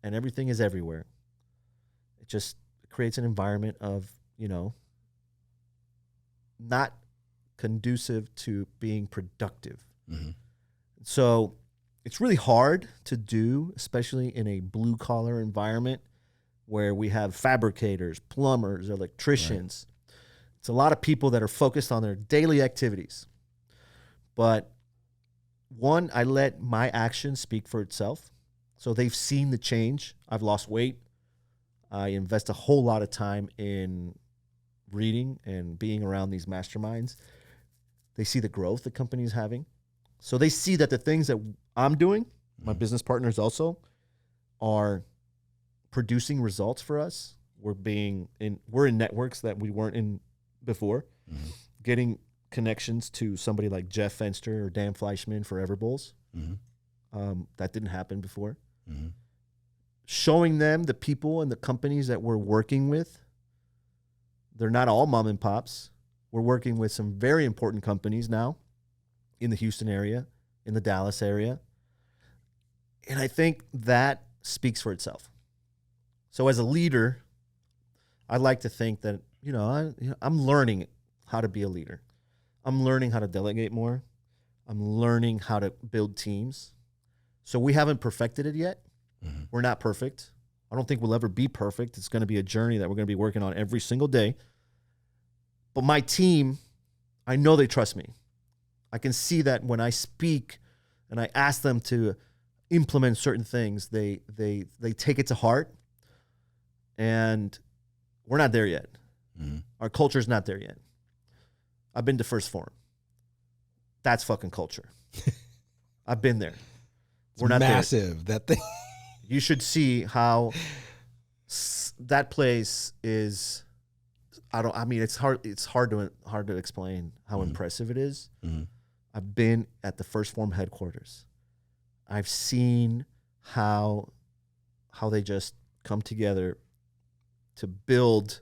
and everything is everywhere, it just creates an environment of, not conducive to being productive. So it's really hard to do, especially in a blue collar environment where we have fabricators, plumbers, electricians. Right. It's a lot of people that are focused on their daily activities. But one, I let my actions speak for itself. So they've seen the change. I've lost weight. I invest a whole lot of time in reading and being around these masterminds. They see the growth the company is having. So they see that the things that I'm doing, my business partners also, are producing results for us. We're in networks that we weren't in before, getting connections to somebody like Jeff Fenster or Dan Fleischman for Everbowls. That didn't happen before. Showing them the people and the companies that we're working with. They're not all mom and pops. We're working with some very important companies now in the Houston area, in the Dallas area. And I think that speaks for itself. So as a leader, I like to think that, I'm learning how to be a leader. I'm learning how to delegate more. I'm learning how to build teams. So we haven't perfected it yet. We're not perfect. I don't think we'll ever be perfect. It's going to be a journey that we're going to be working on every single day. But my team, I know they trust me. I can see that when I speak and I ask them to implement certain things, they take it to heart. And we're not there yet. Our culture's not there yet. I've been to First Form. That's fucking culture. I've been there. We're not massive, there. That thing. You should see how that place is. It's hard to explain how impressive it is. I've been at the First Form headquarters. I've seen how they just come together to build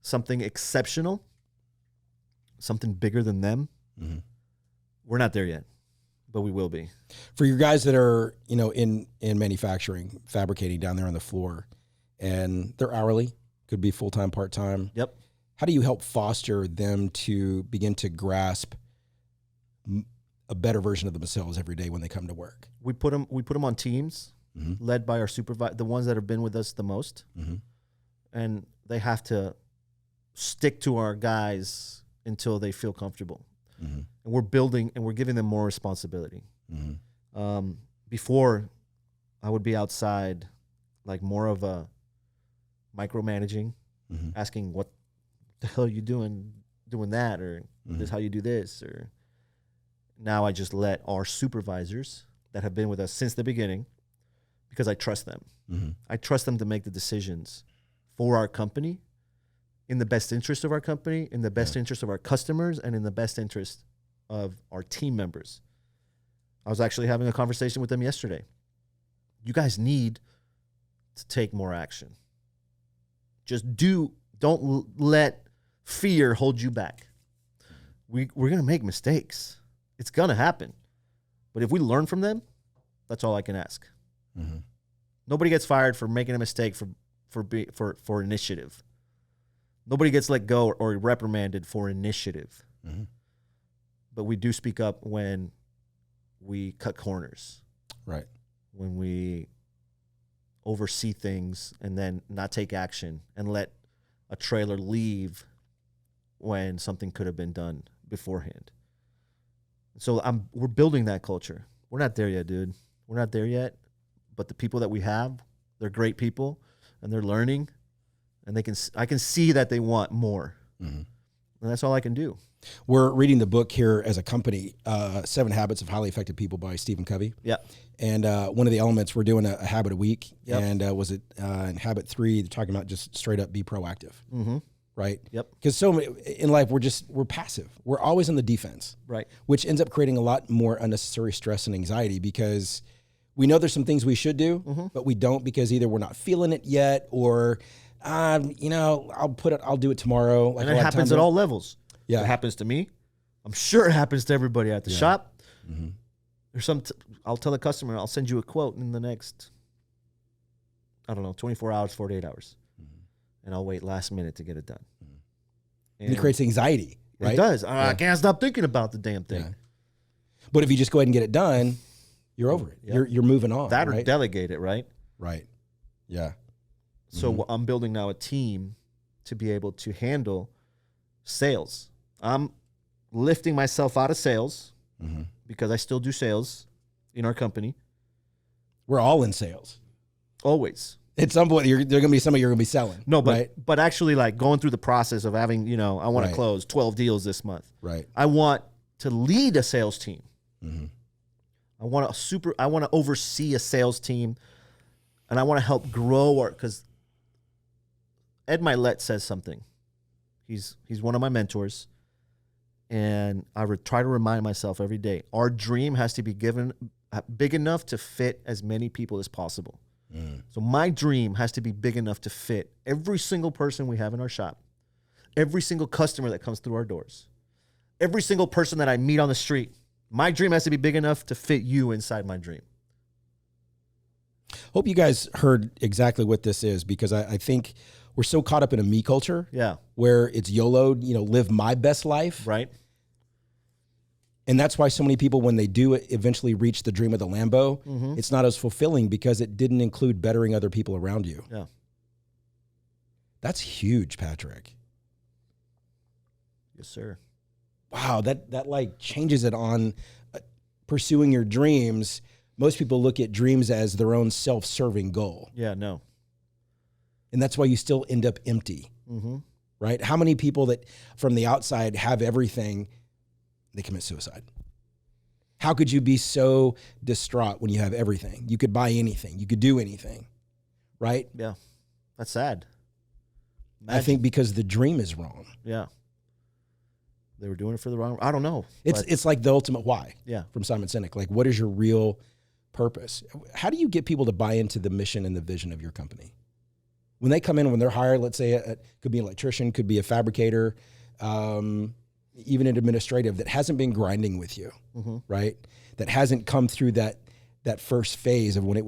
something exceptional, something bigger than them. We're not there yet, but we will be. For your guys that are, in manufacturing, fabricating down there on the floor, and they're hourly, could be full-time, part-time. Yep. How do you help foster them to begin to grasp a better version of themselves every day when they come to work? We put them on teams led by our supervisor, the ones that have been with us the most. And they have to stick to our guys until they feel comfortable. And we're building and we're giving them more responsibility. Before, I would be outside, like more of a micromanaging, asking what the hell are you doing that, or this is how you do this, or now I just let our supervisors that have been with us since the beginning, because I trust them. I trust them to make the decisions for our company, in the best interest of our company, in the best interest of our customers, and in the best interest of our team members. I was actually having a conversation with them yesterday. You guys need to take more action. Don't let fear hold you back. We're going to make mistakes. It's going to happen. But if we learn from them, that's all I can ask. Nobody gets fired for making a mistake for initiative. Nobody gets let go or reprimanded for initiative. But we do speak up when we cut corners. Right. When we oversee things and then not take action and let a trailer leave when something could have been done beforehand. So we're building that culture. We're not there yet, dude. We're not there yet. But the people that we have, they're great people, and they're learning, and I can see that they want more. And that's all I can do. We're reading the book here as a company, 7 Habits of Highly Effective People by Stephen Covey. Yeah. And one of the elements, we're doing a habit a week. Yep. And was it in habit 3, they're talking about just straight up be proactive. Right? Yep. Because so many, in life, we're passive. We're always on the defense. Right. Which ends up creating a lot more unnecessary stress and anxiety because we know there's some things we should do, but we don't because either we're not feeling it yet or, I'll do it tomorrow. Like And it happens at all levels. Yeah. It happens to me. I'm sure it happens to everybody at the shop. There's I'll tell the customer, I'll send you a quote in the next, 24 hours, 48 hours. And I'll wait last minute to get it done. And it creates anxiety, right? It does. I can't stop thinking about the damn thing. Yeah. But if you just go ahead and get it done, you're over it. You're moving on. That or right? delegate it, right? Right. Yeah. So I'm building now a team to be able to handle sales. I'm lifting myself out of sales because I still do sales in our company. We're all in sales. Always. At some point, there are going to be somebody you're going to be selling. No, but right? but actually, like going through the process of having, I want Right. to close 12 deals this month. Right. I want to lead a sales team. I want to oversee a sales team, and I want to help grow because Ed Milet says something. He's one of my mentors, and I try to remind myself every day. Our dream has to be given big enough to fit as many people as possible. So my dream has to be big enough to fit every single person we have in our shop, every single customer that comes through our doors, every single person that I meet on the street. My dream has to be big enough to fit you inside my dream. Hope you guys heard exactly what this is because I think we're so caught up in a me culture. Yeah. Where it's YOLO, live my best life. Right. And that's why so many people, when they do eventually reach the dream of the Lambo, it's not as fulfilling because it didn't include bettering other people around you. Yeah. That's huge, Patrick. Yes, sir. Wow, that like changes it on pursuing your dreams. Most people look at dreams as their own self-serving goal. Yeah, no. And that's why you still end up empty, right? How many people that from the outside have everything, they commit suicide? How could you be so distraught when you have everything? You could buy anything. You could do anything, right? Yeah. That's sad. I think because the dream is wrong. Yeah. They were doing it for the wrong. I don't know. It's like the ultimate why. Yeah. From Simon Sinek. Like, what is your real purpose? How do you get people to buy into the mission and the vision of your company? When they come in, when they're hired, let's say it could be an electrician, could be a fabricator, even an administrative that hasn't been grinding with you, right? That hasn't come through that first phase of when it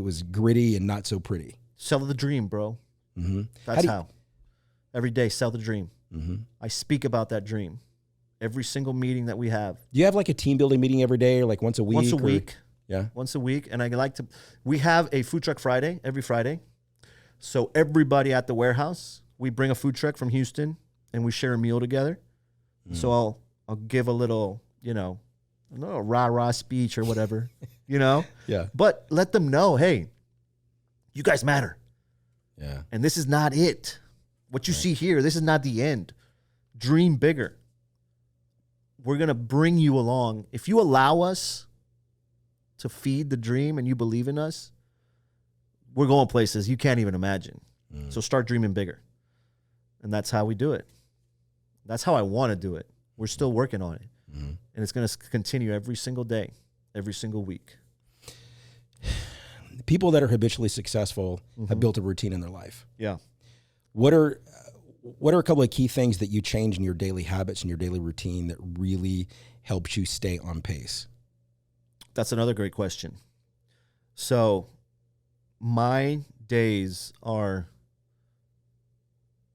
was gritty and not so pretty. Sell the dream, bro. That's how. Every day, sell the dream. I speak about that dream. Every single meeting that we have. Do you have like a team building meeting every day or like once a week? Once a week. Yeah. Once a week. And we have a food truck Friday, every Friday. So everybody at the warehouse, we bring a food truck from Houston and we share a meal together. So I'll give a little, rah-rah speech or whatever, Yeah. But let them know, hey, you guys matter. Yeah. And this is not it. What you see here, this is not the end. Dream bigger. We're going to bring you along. If you allow us to feed the dream and you believe in us, we're going places you can't even imagine. So start dreaming bigger. And that's how we do it. That's how I want to do it. We're still working on it. And it's going to continue every single day, every single week. People that are habitually successful have built a routine in their life. Yeah. What are a couple of key things that you change in your daily habits and your daily routine that really helps you stay on pace? That's another great question. So my days are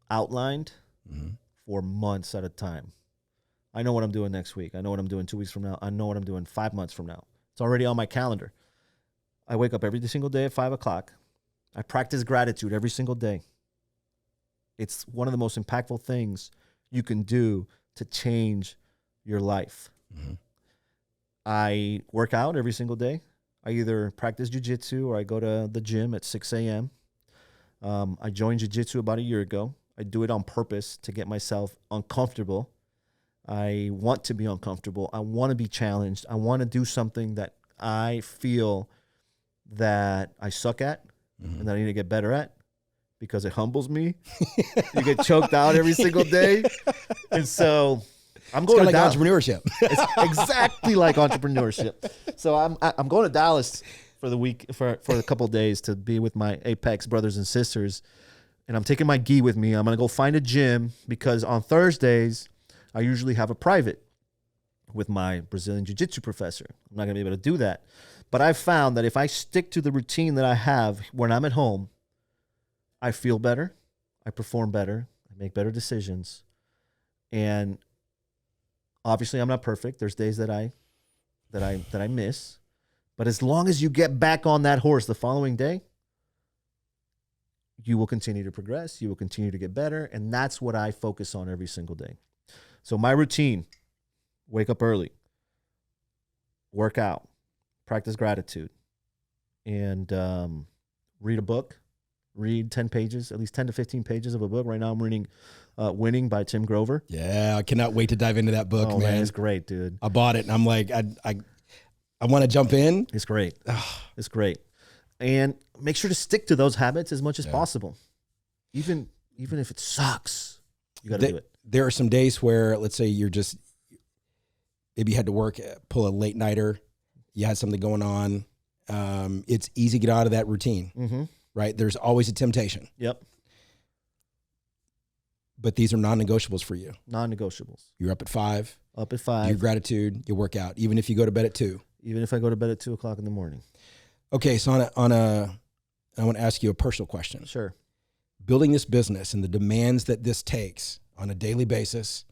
outlined for months at a time. I know what I'm doing next week. I know what I'm doing 2 weeks from now. I know what I'm doing 5 months from now. It's already on my calendar. I wake up every single day at 5 o'clock. I practice gratitude every single day. It's one of the most impactful things you can do to change your life. Mm-hmm. I work out every single day. I either practice jiu-jitsu or I go to the gym at 6 a.m. I joined jiu-jitsu about a year ago. I do it on purpose to get myself uncomfortable. I want to be uncomfortable. I want to be challenged. I want to do something that I feel that I suck at and that I need to get better at because it humbles me. You get choked out every single day. And so I'm going to Dallas. Entrepreneurship. It's exactly like entrepreneurship. So I'm going to Dallas for the week, for a couple of days to be with my Apex brothers and sisters. And I'm taking my gi with me. I'm going to go find a gym because on Thursdays, I usually have a private with my Brazilian Jiu-Jitsu professor. I'm not going to be able to do that. But I've found that if I stick to the routine that I have when I'm at home, I feel better, I perform better, I make better decisions. And obviously I'm not perfect. There's days that I miss. But as long as you get back on that horse the following day, you will continue to progress, you will continue to get better, and that's what I focus on every single day. So my routine: wake up early, work out, practice gratitude, and read a book. Read 10 pages, at least 10 to 15 pages of a book. Right now I'm reading Winning by Tim Grover. Yeah, I cannot wait to dive into that book, man. It's great, dude. I bought it and I'm like, I want to jump in. It's great. It's great. And make sure to stick to those habits as much as possible. Even if it sucks, you got to do it. There are some days where, let's say maybe you had to work, pull a late nighter, you had something going on. It's easy to get out of that routine. Mm-hmm. Right? There's always a temptation. Yep. But these are non-negotiables for you. Non-negotiables. You're up at 5. Up at 5. Your gratitude, you work out, even if you go to bed at 2. Even if I go to bed at 2 o'clock in the morning. Okay, so I want to ask you a personal question. Sure. Building this business and the demands that this takes on a daily basis,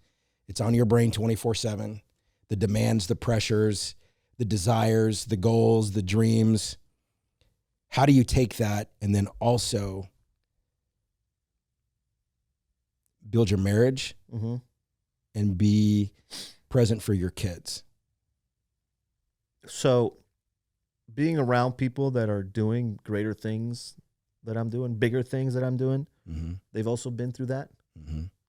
it's on your brain 24/7. The demands, the pressures, the desires, the goals, the dreams. How do you take that and then also build your marriage and be present for your kids? So being around people that are doing greater things that I'm doing, bigger things that I'm doing, they've also been through that.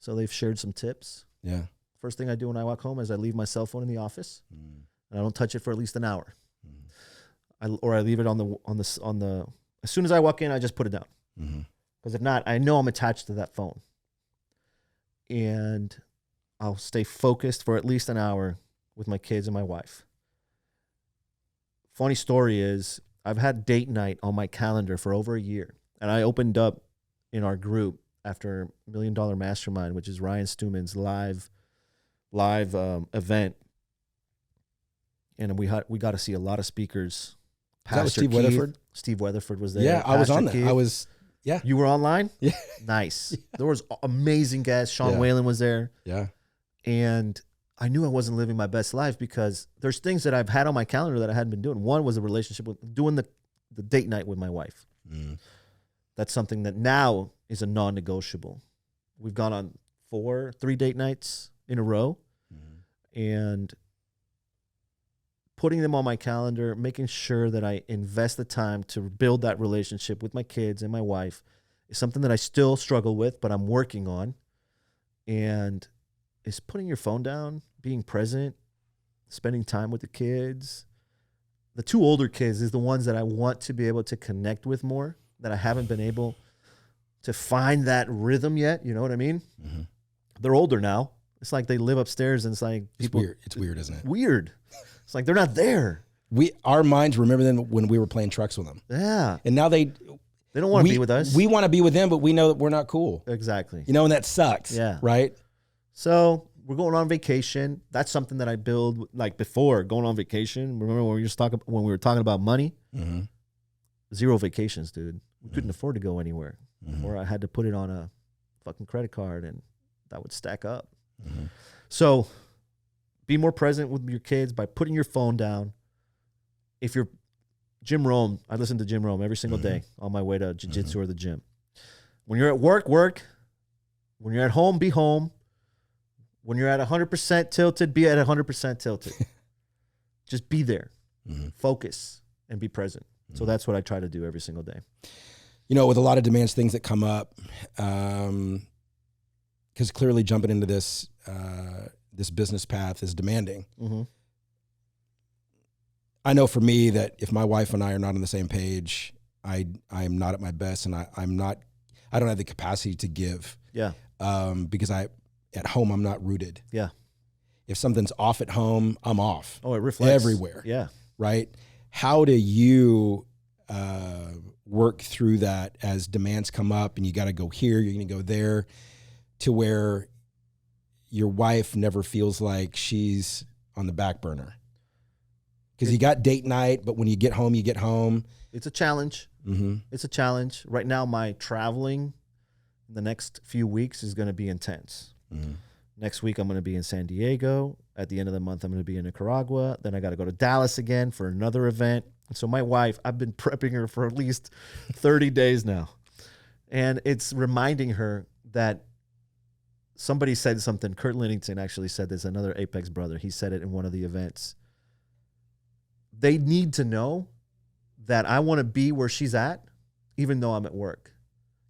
So they've shared some tips. Yeah. First thing I do when I walk home is I leave my cell phone in the office and I don't touch it for at least an hour. I leave it on the as soon as I walk in, I just put it down. Because if not, I know I'm attached to that phone. And I'll stay focused for at least an hour with my kids and my wife. Funny story is I've had date night on my calendar for over a year. And I opened up in our group after $1 Million Mastermind, which is Ryan Stewman's live event. And we got to see a lot of speakers. Pastor Steve Weatherford? Steve Weatherford was there. Yeah, I was on that. Yeah. You were online? Yeah. Nice. There was amazing guests. Sean Whalen was there. Yeah. And I knew I wasn't living my best life because there's things that I've had on my calendar that I hadn't been doing. One was a relationship with doing the date night with my wife. That's something that now is a non-negotiable. We've gone on 3 date nights in a row. And putting them on my calendar, making sure that I invest the time to build that relationship with my kids and my wife is something that I still struggle with, but I'm working on. And is putting your phone down, being present, spending time with the kids. The 2 older kids is the ones that I want to be able to connect with more, that I haven't been able to find that rhythm yet. You know what I mean? They're older now. It's like they live upstairs and it's like people. It's weird, isn't it? Weird. It's like they're not there. Our minds remember them when we were playing trucks with them. Yeah. And now they don't want to be with us. We want to be with them, but we know that we're not cool. Exactly. You know, and that sucks. Yeah. Right? So we're going on vacation. That's something that I build like before going on vacation. Remember when we were talking about money? 0 vacations, dude. We couldn't afford to go anywhere. Or I had to put it on a fucking credit card and that would stack up. So be more present with your kids by putting your phone down. If you're Jim Rome, I listen to Jim Rome every single day on my way to jiu-jitsu or the gym. When you're at work. When you're at home, be home. When you're at 100% tilted, be at 100% tilted. Just be there, focus, and be present. So that's what I try to do every single day. You know, with a lot of demands, things that come up, because clearly jumping into this this business path is demanding. I know for me that if my wife and I are not on the same page, I am not at my best, and I don't have the capacity to give. Yeah. Because at home I'm not rooted. Yeah. If something's off at home, I'm off. Oh, it reflects everywhere. Yeah. Right. How do you work through that as demands come up and you got to go here, you're going to go there, to where your wife never feels like she's on the back burner? Because you got date night, but when you get home, you get home. It's a challenge. It's a challenge. Right now, my traveling in the next few weeks is going to be intense. Next week, I'm going to be in San Diego. At the end of the month, I'm going to be in Nicaragua. Then I got to go to Dallas again for another event. And so my wife, I've been prepping her for at least 30 days now. And it's reminding her that somebody said something. Kurt Linnington actually said this, another Apex brother. He said it in one of the events. They need to know that I want to be where she's at, even though I'm at work,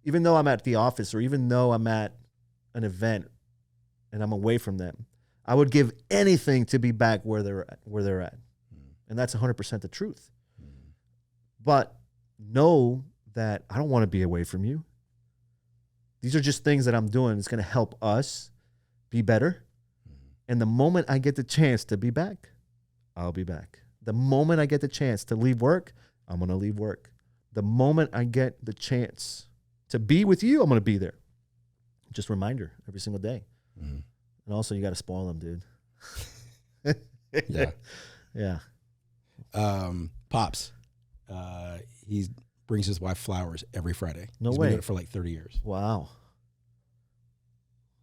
even though I'm at the office, or even though I'm at an event and I'm away from them. I would give anything to be back where they're at. And that's 100% the truth. But know that I don't want to be away from you. These are just things that I'm doing. It's going to help us be better. And the moment I get the chance to be back, I'll be back. The moment I get the chance to leave work, I'm going to leave work. The moment I get the chance to be with you, I'm going to be there. Just a reminder every single day. And also, you got to spoil them, dude. Yeah. Yeah. Pops, he brings his wife flowers every Friday. No He's way. been doing it for like 30 years. Wow.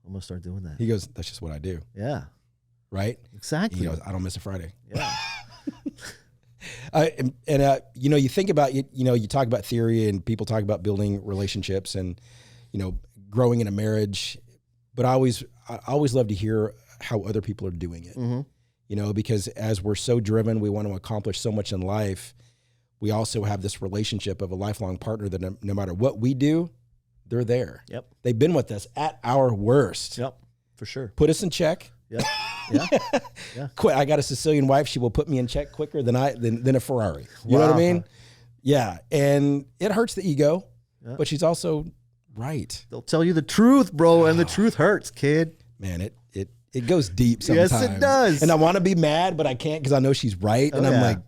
I'm going to start doing that. He goes, that's just what I do. Yeah. Right? Exactly. He goes, I don't miss a Friday. Yeah. You know, you think about, you talk about theory and people talk about building relationships and, growing in a marriage, but I always love to hear how other people are doing it, because as we're so driven, we want to accomplish so much in life. We also have this relationship of a lifelong partner that no matter what we do, they're there. Yep. They've been with us at our worst. Yep. For sure. Put us in check. Yep. Yeah. Yeah. I got a Sicilian wife. She will put me in check quicker than a Ferrari. You know what I mean? Yeah. And it hurts the ego, but she's also right. They'll tell you the truth, bro. And the truth hurts, kid. Man, it goes deep sometimes. Yes, it does. And I want to be mad, but I can't because I know she's right. And I'm like,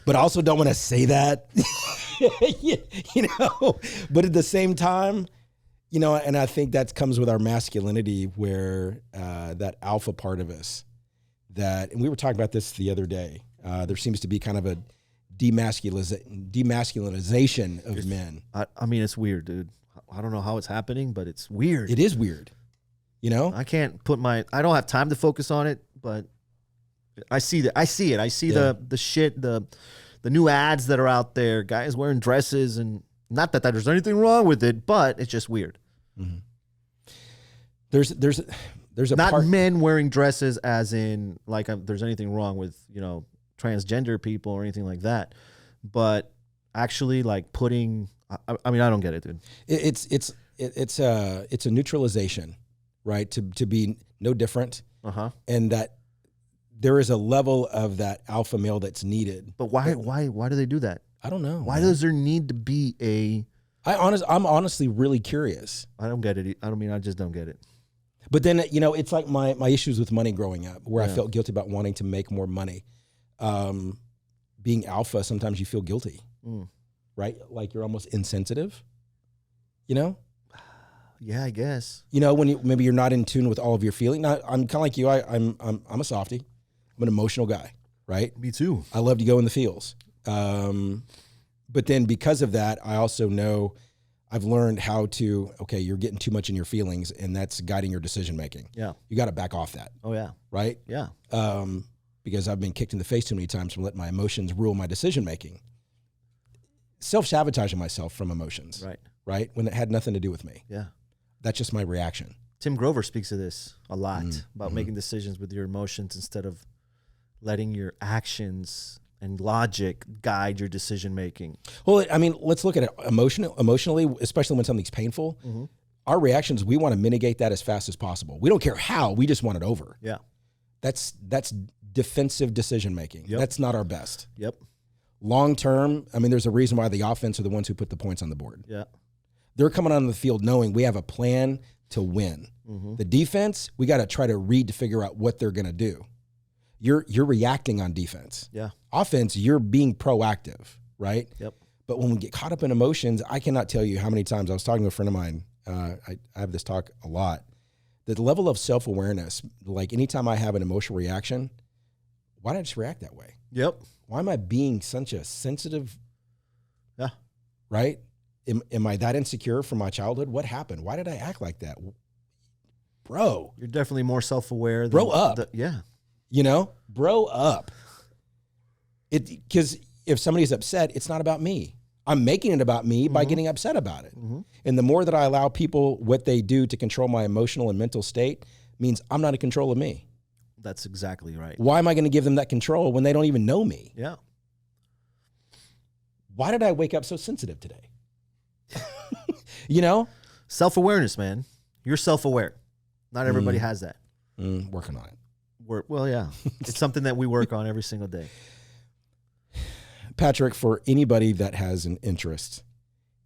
but I also don't want to say that, but at the same time, and I think that comes with our masculinity where that alpha part of us and we were talking about this the other day. There seems to be kind of a demasculinization of men. I mean, it's weird, dude. I don't know how it's happening, but it's weird. It is weird. I can't I don't have time to focus on it, but I see that. I see it. I see the shit, the new ads that are out there, guys wearing dresses, and not that there's anything wrong with it, but it's just weird. Mm-hmm. There's a not part, men wearing dresses as in like there's anything wrong with, transgender people or anything like that, but actually like putting, I mean, I don't get it, dude. It's a neutralization, right? To be no different. And that there is a level of that alpha male that's needed. But why do they do that? I don't know. Why does there need to be I'm honestly really curious. I don't get it. I just don't get it. But then, it's like my issues with money growing up, where I felt guilty about wanting to make more money. Being alpha, sometimes you feel guilty, right? Like you're almost insensitive, Yeah, I guess. When maybe you're not in tune with all of your feelings. Now, I'm kind of like you. I'm a softie. I'm an emotional guy, right? Me too. I love to go in the feels. But then because of that, I also know I've learned how to, you're getting too much in your feelings and that's guiding your decision making. Yeah. You got to back off that. Oh yeah. Right? Yeah. Because I've been kicked in the face too many times from letting my emotions rule my decision making. Self-sabotaging myself from emotions. Right. Right? When it had nothing to do with me. Yeah. That's just my reaction. Tim Grover speaks of this a lot, about making decisions with your emotions instead of letting your actions and logic guide your decision making. Well, I mean, let's look at it emotionally, especially when something's painful. Our reactions, we want to mitigate that as fast as possible. We don't care how, we just want it over. Yeah. That's defensive decision making. Yep. That's not our best. Yep. Long term, I mean, there's a reason why the offense are the ones who put the points on the board. Yeah. They're coming on the field knowing we have a plan to win. The defense, we got to try to read to figure out what they're going to do. You're reacting on defense. Yeah. Offense, you're being proactive, right? Yep. But when we get caught up in emotions, I cannot tell you how many times I was talking to a friend of mine. I have this talk a lot. The level of self-awareness, like anytime I have an emotional reaction, why did I just react that way? Yep. Why am I being such a sensitive? Yeah. Right? Am I that insecure from my childhood? What happened? Why did I act like that? Bro. You're definitely more self-aware. Grow up. Yeah. You know, grow up. Because if somebody's upset, it's not about me. I'm making it about me by getting upset about it. And the more that I allow people what they do to control my emotional and mental state means I'm not in control of me. That's exactly right. Why am I going to give them that control when they don't even know me? Yeah. Why did I wake up so sensitive today? You know? Self-awareness, man. You're self-aware. Not everybody has that. Working on it. Well, yeah. It's something that we work on every single day. Patrick, for anybody that has an interest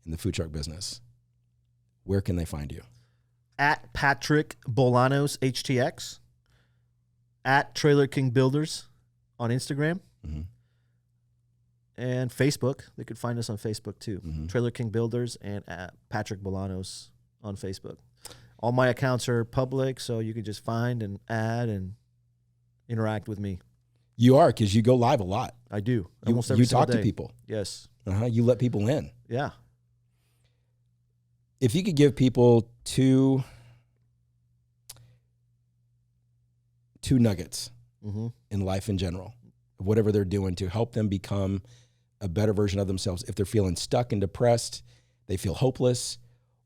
in the food truck business, where can they find you? At Patrick Bolanos HTX. At Trailer King Builders on Instagram. And Facebook. They could find us on Facebook too. Trailer King Builders and at Patrick Bolanos on Facebook. All my accounts are public, so you can just find and add and interact with me. You are, because you go live a lot. I do. You talk to people. Yes. You let people in. Yeah. If you could give people two nuggets in life in general, of whatever they're doing to help them become a better version of themselves, if they're feeling stuck and depressed, they feel hopeless,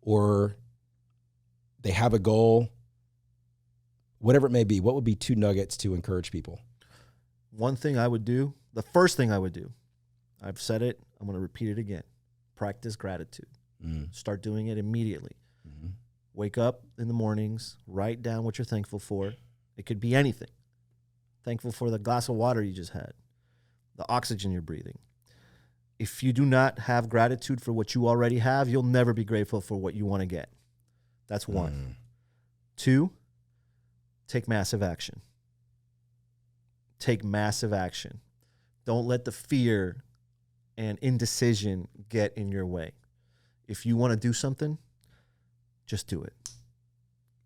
or they have a goal, whatever it may be, what would be two nuggets to encourage people? One thing I would do, the first thing I would do, I've said it, I'm going to repeat it again. Practice gratitude. Start doing it immediately. Wake up in the mornings, write down what you're thankful for. It could be anything. Thankful for the glass of water you just had, the oxygen you're breathing. If you do not have gratitude for what you already have, you'll never be grateful for what you want to get. That's one. Two, take massive action. Take massive action. Don't let the fear and indecision get in your way. If you want to do something, just do it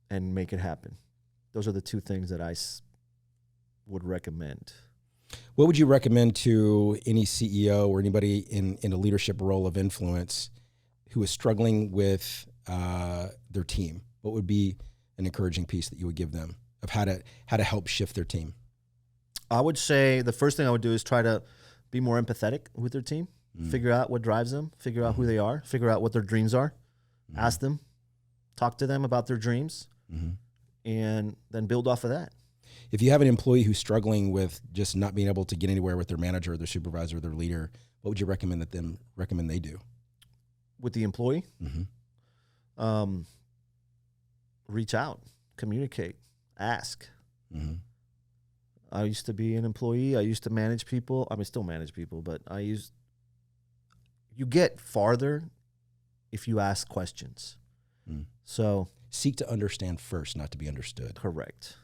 and make it happen. Those are the two things that I would recommend. What would you recommend to any CEO or anybody in a leadership role of influence who is struggling with their team? What would be an encouraging piece that you would give them of how to help shift their team? I would say the first thing I would do is try to be more empathetic with their team, figure out what drives them, figure out who they are, figure out what their dreams are, ask them, talk to them about their dreams, and then build off of that. If you have an employee who's struggling with just not being able to get anywhere with their manager, their supervisor, their leader, what would you recommend they do? With the employee? Reach out, communicate, ask. I used to be an employee. I used to manage people. I mean, still manage people, but you get farther if you ask questions. So seek to understand first, not to be understood. Correct.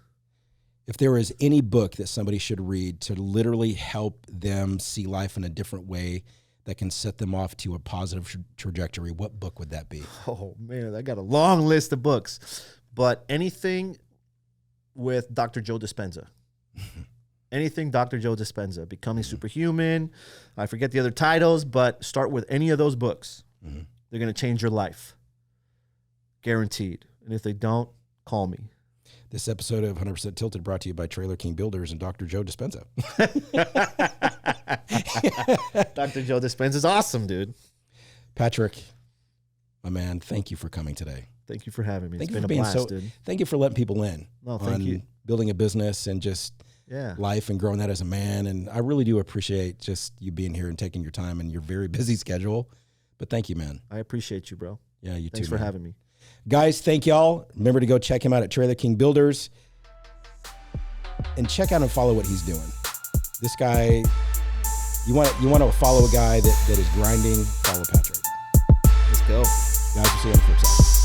If there is any book that somebody should read to literally help them see life in a different way that can set them off to a positive trajectory, what book would that be? Oh, man, I got a long list of books. But anything with Dr. Joe Dispenza. Anything Dr. Joe Dispenza. Becoming Superhuman. I forget the other titles, but start with any of those books. They're going to change your life. Guaranteed. And if they don't, call me. This episode of 100% Tilted brought to you by Trailer King Builders and Dr. Joe Dispenza. Dr. Joe Dispenza is awesome, dude. Patrick, my man, thank you for coming today. Thank you for having me. Thank It's you been for a being blast, so. dude. Thank you for letting people in. No, thank you. Building a business and just life and growing that as a man. And I really do appreciate just you being here and taking your time and your very busy schedule. But thank you, man. I appreciate you, bro. Yeah, you too. Thanks for having me. Guys, thank y'all. Remember to go check him out at Trailer King Builders and check out and follow what he's doing. This guy, you want to follow a guy that is grinding, follow Patrick. Let's go. Guys, we'll see you on the flip side.